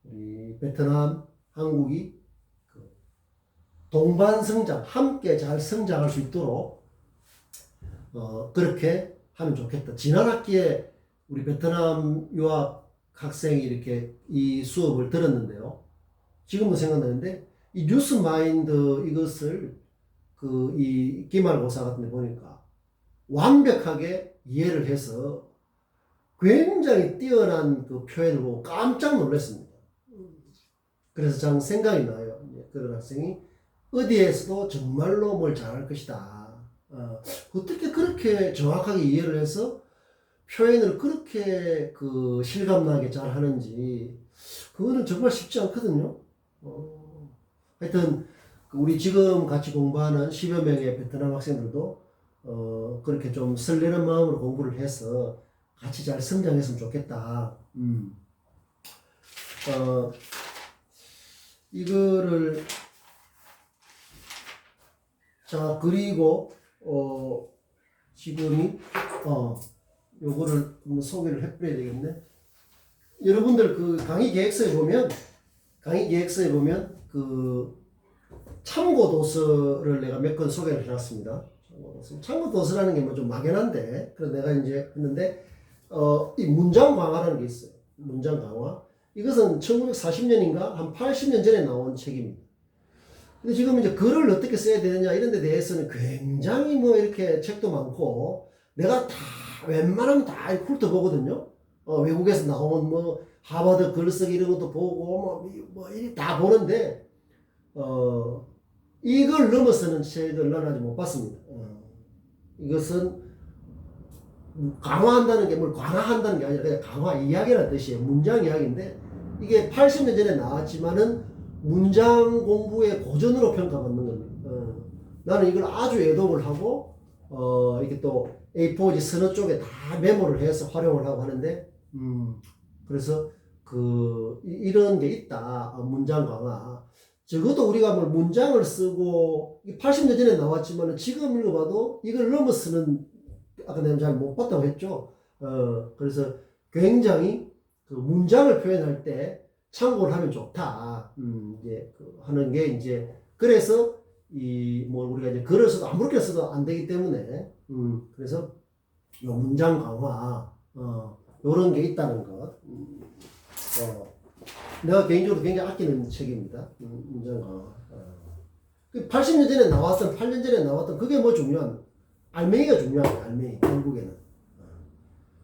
우리 베트남, 한국이 동반 성장, 함께 잘 성장할 수 있도록 그렇게 하면 좋겠다. 지난 학기에 우리 베트남 유학 학생이 이렇게 이 수업을 들었는데요. 지금도 생각나는데 이 뉴스 마인드 이것을 이 기말고사 같은 데 보니까 완벽하게 이해를 해서 굉장히 뛰어난 그 표현을 보고 깜짝 놀랐습니다. 그래서 참 생각이 나요. 그런 학생이 어디에서도 정말로 뭘 잘할 것이다. 어떻게 그렇게 정확하게 이해를 해서 표현을 그렇게 실감나게 잘 하는지, 그거는 정말 쉽지 않거든요. 하여튼, 우리 지금 같이 공부하는 10여 명의 베트남 학생들도, 그렇게 좀 설레는 마음으로 공부를 해서, 같이 잘 성장했으면 좋겠다. 이거를 자 그리고 지금이 요거를 한번 소개를 해드려야 되겠네. 여러분들 그 강의 계획서에 보면 그 참고 도서를 내가 몇 권 소개를 해놨습니다. 참고 도서라는 게 뭐 좀 막연한데, 그래서 내가 이제 했는데, 이 문장 강화라는 게 있어요. 문장 강화. 이것은 1940년인가 한 80년 전에 나온 책입니다. 근데 지금 이제 글을 어떻게 써야 되느냐 이런 데 대해서는 굉장히 뭐 이렇게 책도 많고, 내가 다 웬만하면 다 훑어보거든요. 외국에서 나온 뭐 하버드 글쓰기 이런 것도 보고 뭐 다 보는데 이걸 넘어서는 책을 난 아직 못 봤습니다. 이것은 강화한다는 게 뭘 강화한다는 게 아니라 그냥 강화 이야기라는 뜻이에요. 문장 이야기인데 이게 80년 전에 나왔지만은 문장 공부의 고전으로 평가받는 겁니다. 나는 이걸 아주 애독을 하고 이렇게 또 A4지 서너 쪽에 다 메모를 해서 활용을 하고 하는데 그래서 이런 게 있다. 문장 강화. 적어도 우리가 뭐 문장을 쓰고 80년 전에 나왔지만 지금 읽어봐도 이걸 넘어서는 아까 내가 잘 못 봤다고 했죠. 그래서 굉장히 그 문장을 표현할 때 참고를 하면 좋다. 이제 하는 게 이제 그래서 뭐 우리가 이제 글을 써도 아무렇게 써도 안 되기 때문에 그래서 요 문장 강화 요런 게 있다는 것. 내가 개인적으로 굉장히 아끼는 책입니다. 문장 강화. 80년 전에 나왔던 8년 전에 나왔던 그게 뭐 중요한 알맹이가 중요해요. 알맹이 결국에는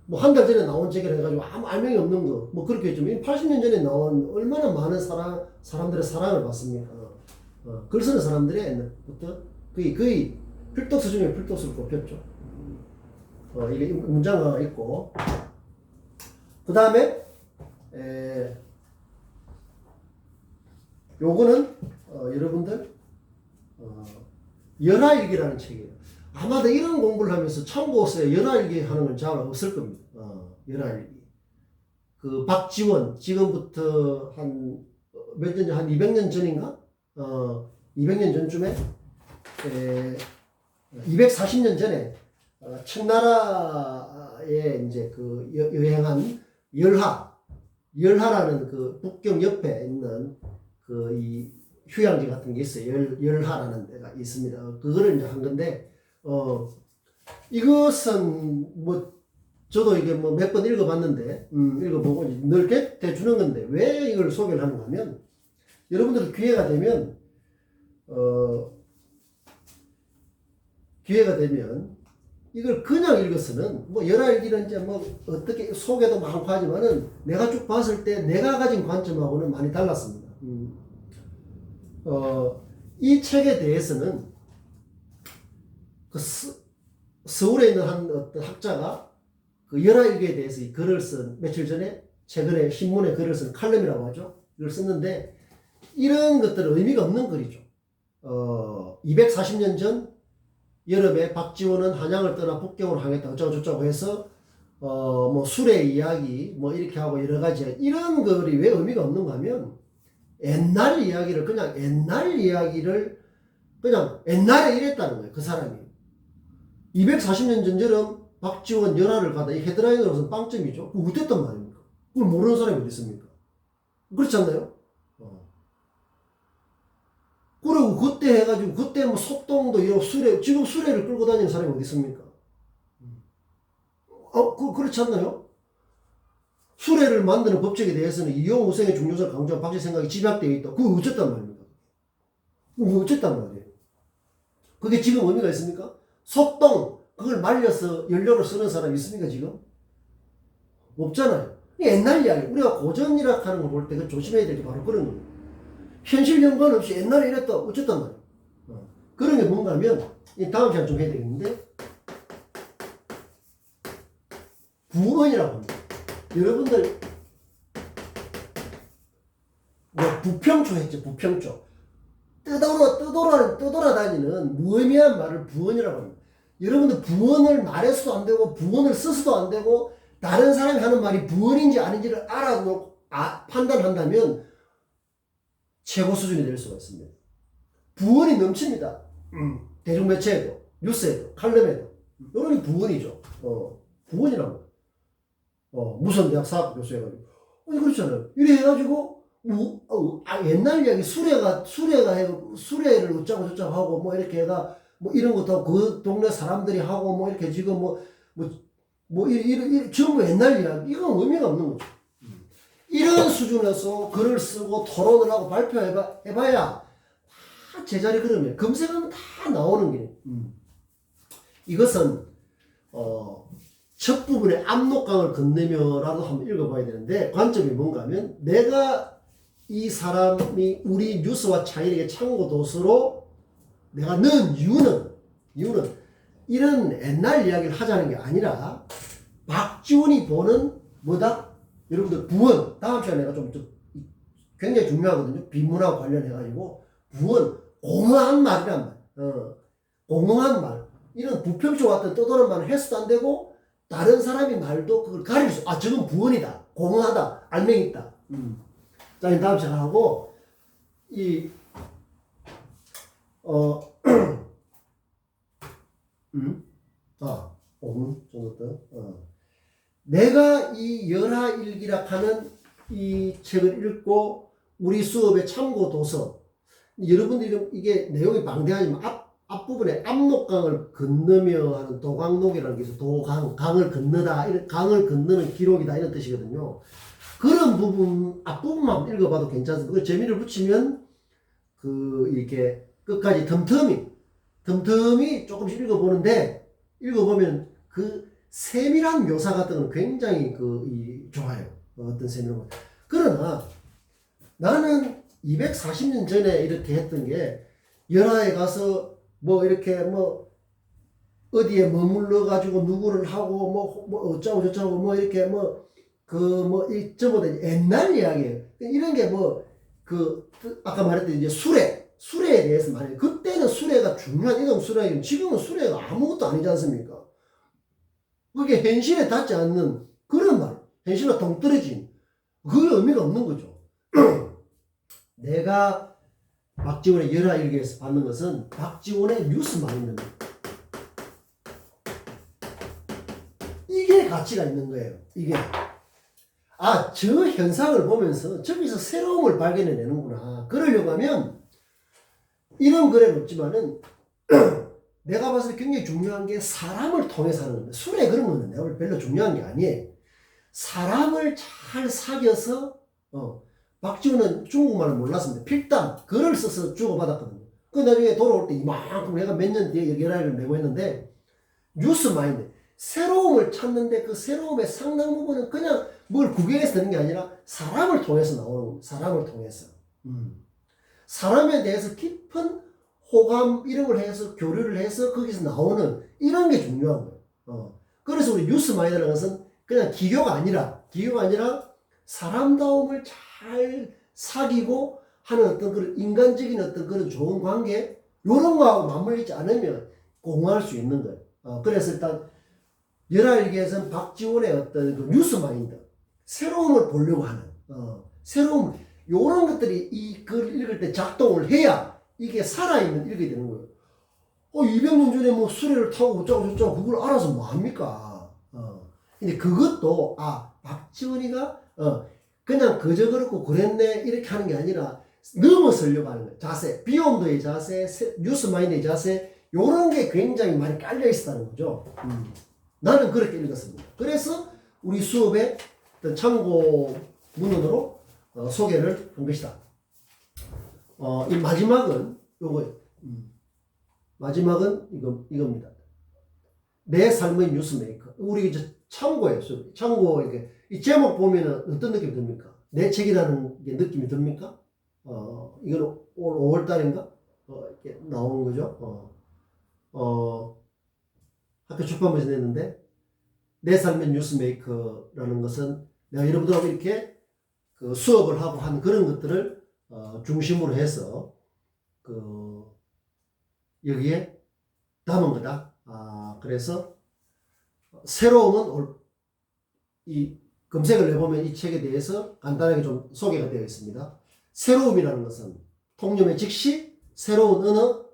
뭐 한 달 전에 나온 책이라 해가지고 아무 알맹이 없는 거 뭐 그렇게 했죠. 80년 전에 나온 얼마나 많은 사람들의 사랑을 받습니까? 글 쓰는 사람들의 옛날부터 거의 필독서 중에 필독서로 꼽혔죠. 이게 문장가 있고 그 다음에 요거는 여러분들 열하일기라는 책이에요. 아마도 이런 공부를 하면서 참고서에 열하일기 하는 건 잘 없을 겁니다. 열하일기. 그 박지원 지금부터 한 몇 년 전, 한 200년 전인가? 200년 전쯤에 240년 전에 청나라에 이제 그 여행한 열하라는 그 북경 옆에 있는 그 이 휴양지 같은 게 있어요. 열하라는 데가 있습니다. 그거를 이제 한 건데 이것은 뭐 저도 이게 뭐 몇 번 읽어봤는데 읽어보고 넓게 대주는 건데 왜 이걸 소개를 하는가 하면 여러분들 기회가 되면 이걸 그냥 읽어서는 뭐 열하일기는 이제 뭐 어떻게 소개도 많고 하지만은 내가 쭉 봤을 때 내가 가진 관점하고는 많이 달랐습니다. 이 책에 대해서는 그 서울에 있는 한 어떤 학자가 그 열하일기에 대해서 이 글을 쓴 며칠 전에 최근에 신문에 글을 쓴 칼럼이라고 하죠. 이걸 썼는데 이런 것들은 의미가 없는 글이죠. 240년 전 여름에 박지원은 한양을 떠나 북경으로 향했다. 어쩌고 저쩌고 해서 뭐 술의 이야기 뭐 이렇게 하고 여러 가지 이런 글이 왜 의미가 없는가 하면 옛날 이야기를 그냥 옛날에 이랬다는 거예요. 그 사람이 240년 전처럼 박지원 열하를 가다 이 헤드라인으로서는 빵점이죠. 그거 어땠단 말입니까? 그걸 모르는 사람이 어디 있습니까? 그렇지 않나요? 그리고 그때 해가지고 그때 뭐 속동도 이런 지금 수레를 끌고 다니는 사람이 어디 있습니까? 그렇지 않나요? 수레를 만드는 법칙에 대해서는 이용 우생의 중요성을 강조한 박씨 생각이 집약되어 있다. 그거 어쨌단 말입니까? 그거 어쨌단 말이에요. 그게 지금 의미가 있습니까? 속동 그걸 말려서 연료를 쓰는 사람이 있습니까 지금? 없잖아요. 옛날 이야기. 우리가 고전이라 하는 거 볼 때 그 조심해야 될 게 바로 그런 거예요. 현실 연관 없이 옛날에 이랬다 어쨌단 말이에요. 그런 게 뭔가 하면 다음 시간 좀 해야 되겠는데 부언이라고 합니다. 여러분들 뭐 부평초 했죠. 부평초 떠돌아다니는 무의미한 말을 부언이라고 합니다. 여러분들 부언을 말해서도 안 되고 부언을 써서도 안 되고 다른 사람이 하는 말이 부언인지 아닌지를 판단한다면 최고 수준이 될 수가 있습니다. 부언이 넘칩니다. 대중매체에도, 뉴스에도, 칼럼에도. 이런 게 부언이죠. 부언이라고. 무슨 대학 사학부 교수 해가지고. 그렇잖아요. 이래 해가지고, 옛날 이야기 수레가 해고 수레를 어쩌고 저쩌고 하고, 뭐 이렇게 해가, 뭐 이런 것도 그 동네 사람들이 하고, 뭐 이렇게 지금 전부 옛날 이야기. 이건 의미가 없는 거죠. 이런 수준에서 글을 쓰고 토론을 하고 발표해봐야 다 제자리 걸으면 검색하면 다 나오는 게. 이것은 첫 부분에 압록강을 건너며라도 한번 읽어봐야 되는데 관점이 뭔가 하면 내가 이 사람이 우리 뉴스와 차일에게 참고 도서로 내가 넣은 이유는 이런 옛날 이야기를 하자는 게 아니라 박지원이 보는 뭐다? 여러분들 부언 다음 시간에 내가 좀 굉장히 중요하거든요. 비문하고 관련해가지고 부언 공허한 말이란 말. 공허한 말. 이런 부평초 같은 떠도는 말은 해서도 안 되고 다른 사람이 말도 그걸 가릴 수. 저건 부언이다. 공허하다. 알맹이 있다. 자, 다음 시간 하고 5분 정도 더. 내가 이 열하일기라 하는 이 책을 읽고 우리 수업의 참고 도서. 여러분들이 이게 내용이 방대하지만 앞부분에 압록강을 건너며 하는 도강록이라는 게 있어요. 강을 건너다, 이런 강을 건너는 기록이다 이런 뜻이거든요. 그런 부분 앞부분만 읽어봐도 괜찮습니다. 그 재미를 붙이면 이렇게 끝까지 틈틈이 조금씩 읽어보면 그 세밀한 묘사 같은 건 굉장히 좋아요. 어떤 세밀한. 그러나 나는 240년 전에 이렇게 했던 게 열하에 가서 이렇게 어디에 머물러 가지고 누구를 하고 어쩌고 저쩌고 이렇게 전부 다 옛날 이야기예요. 이런 게 아까 말했던 이제 수레에 대해서 말해요. 그때는 수레가 중요한 이동 수레이면 지금은 수레가 아무것도 아니지 않습니까? 그게 현실에 닿지 않는 그런 말. 현실과 동떨어진 그 의미가 없는 거죠. 내가 박지원의 열하일기에서 받는 것은 박지원의 뉴스마인드입니다. 이게 가치가 있는 거예요. 이게 저 현상을 보면서 저기서 새로움을 발견해내는구나. 그러려고 하면 이런 글에는 없지만은 내가 봤을 때 굉장히 중요한 게 사람을 통해서 하는 겁니다. 술에 그런 거는 내가 볼 때 별로 중요한 게 아니에요. 사람을 잘 사귀어서 박지원은 중국말을 몰랐습니다. 필담 글을 써서 주고받았거든요. 그 나중에 돌아올 때 이만큼 내가 몇 년 뒤에 열하일을 내고 했는데 뉴스마인드 새로움을 찾는데 그 새로움의 상당 부분은 그냥 뭘 구경해서 되는 게 아니라 사람을 통해서 나오는 겁니다. 사람을 통해서 사람에 대해서 깊은 호감 이런 걸 해서 교류를 해서 거기서 나오는 이런 게 중요한 거예요. 그래서 우리 뉴스마인드라는 것은 그냥 기교가 아니라 사람다움을 잘 사귀고 하는 어떤 그런 인간적인 어떤 그런 좋은 관계 이런 거하고 맞물리지 않으면 공허할 수 있는 거예요. 그래서 일단 열하일기에서는 박지원의 어떤 그 뉴스마인드 새로움을 보려고 하는 새로움 이런 것들이 이 글을 읽을 때 작동을 해야 이게 살아있는 읽게 되는 거예요. 200년 전에 수레를 타고 어쩌고 저쩌고 그걸 알아서 뭐합니까? 근데 그것도 박지원이가 그냥 그저 그렇고 그랬네 이렇게 하는 게 아니라 넘어서려고 하는 거예요. 자세, 비욘드의 자세, 뉴스마인드의 자세 이런 게 굉장히 많이 깔려 있었다는 거죠. 나는 그렇게 읽었습니다. 그래서 우리 수업에 어떤 참고 문헌으로 소개를 한 것이다. 이 마지막은 마지막은 이겁니다. 내 삶의 뉴스메이커. 우리 이제 참고예요. 참고 이 제목 보면은 어떤 느낌이 듭니까? 내 책이라는 게 느낌이 듭니까? 이건 올 5월 달인가? 이렇게 나오는 거죠. 학교 출판부에서 냈는데 내 삶의 뉴스메이커라는 것은 내가 여러분들하고 이렇게 수업을 하고 한 그런 것들을 중심으로 해서 여기에 담은 거다. 그래서 새로움은 이 검색을 해보면 이 책에 대해서 간단하게 좀 소개가 되어 있습니다. 새로움이라는 것은 통념의 즉시, 새로운 언어,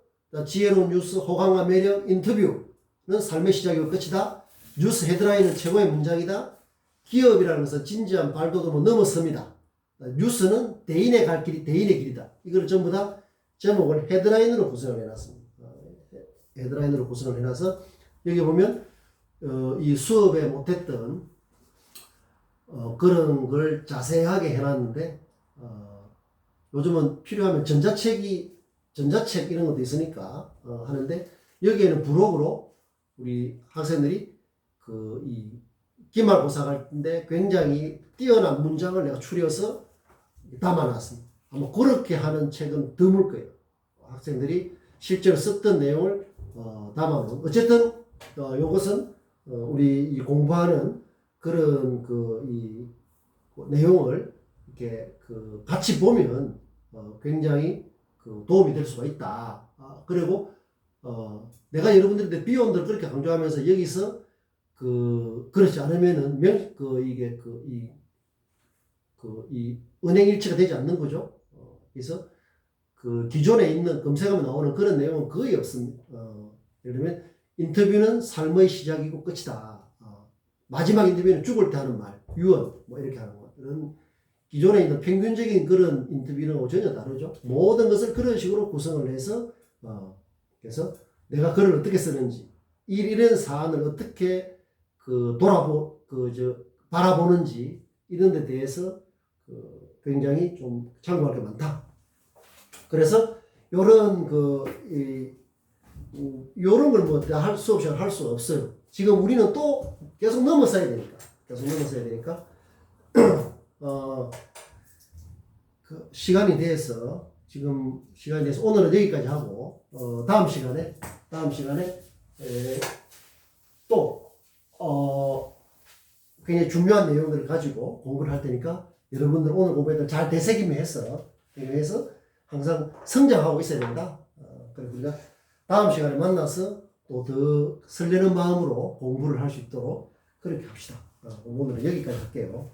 지혜로운 뉴스, 호감과 매력, 인터뷰는 삶의 시작이고 끝이다. 뉴스 헤드라인은 최고의 문장이다. 기업이라는 것은 진지한 발돋움을 넘어섭니다. 뉴스는 대인의 갈 길이 대인의 길이다. 이걸 전부 다 제목을 헤드라인으로 구성을 해놨습니다. 헤드라인으로 구성을 해놔서 여기 보면 이 수업에 못했던 그런 걸 자세하게 해놨는데 요즘은 필요하면 전자책 이런 것도 있으니까 하는데 여기에는 부록으로 우리 학생들이 이 기말고사 할 때 굉장히 뛰어난 문장을 내가 추려서 담아놨습니다. 아마 그렇게 하는 책은 드물 거예요. 학생들이 실제로 썼던 내용을 담아놓은. 어쨌든 이것은 우리 이 공부하는 그런 이 내용을 이렇게 같이 보면 굉장히 도움이 될 수가 있다. 그리고 내가 여러분들한테 비용들 그렇게 강조하면서 여기서 그렇지 않으면은 이 은행일치가 되지 않는 거죠. 그래서 기존에 있는 검색하면 나오는 그런 내용은 거의 없습니다. 예를 들면 인터뷰는 삶의 시작이고 끝이다. 마지막 인터뷰는 죽을 때 하는 말, 유언 뭐 이렇게 하는 거. 이런 기존에 있는 평균적인 그런 인터뷰는 전혀 다르죠. 모든 것을 그런 식으로 구성을 해서 그래서 내가 글을 어떻게 쓰는지 이런 사안을 어떻게 바라보는지 이런 데 대해서 굉장히 좀 참고할 게 많다. 그래서 요런 요런 걸 뭐 할 수 없이 할 수 없어요. 지금 우리는 또 계속 넘어서야 되니까 시간이 돼서 오늘은 여기까지 하고 다음 시간에 또 굉장히 중요한 내용들을 가지고 공부를 할 테니까 여러분들 오늘 공부했던 잘 되새김해서 항상 성장하고 있어야 된다. 그래서 우리가 다음 시간에 만나서 또 더 설레는 마음으로 공부를 할 수 있도록 그렇게 합시다. 오늘은 여기까지 할게요.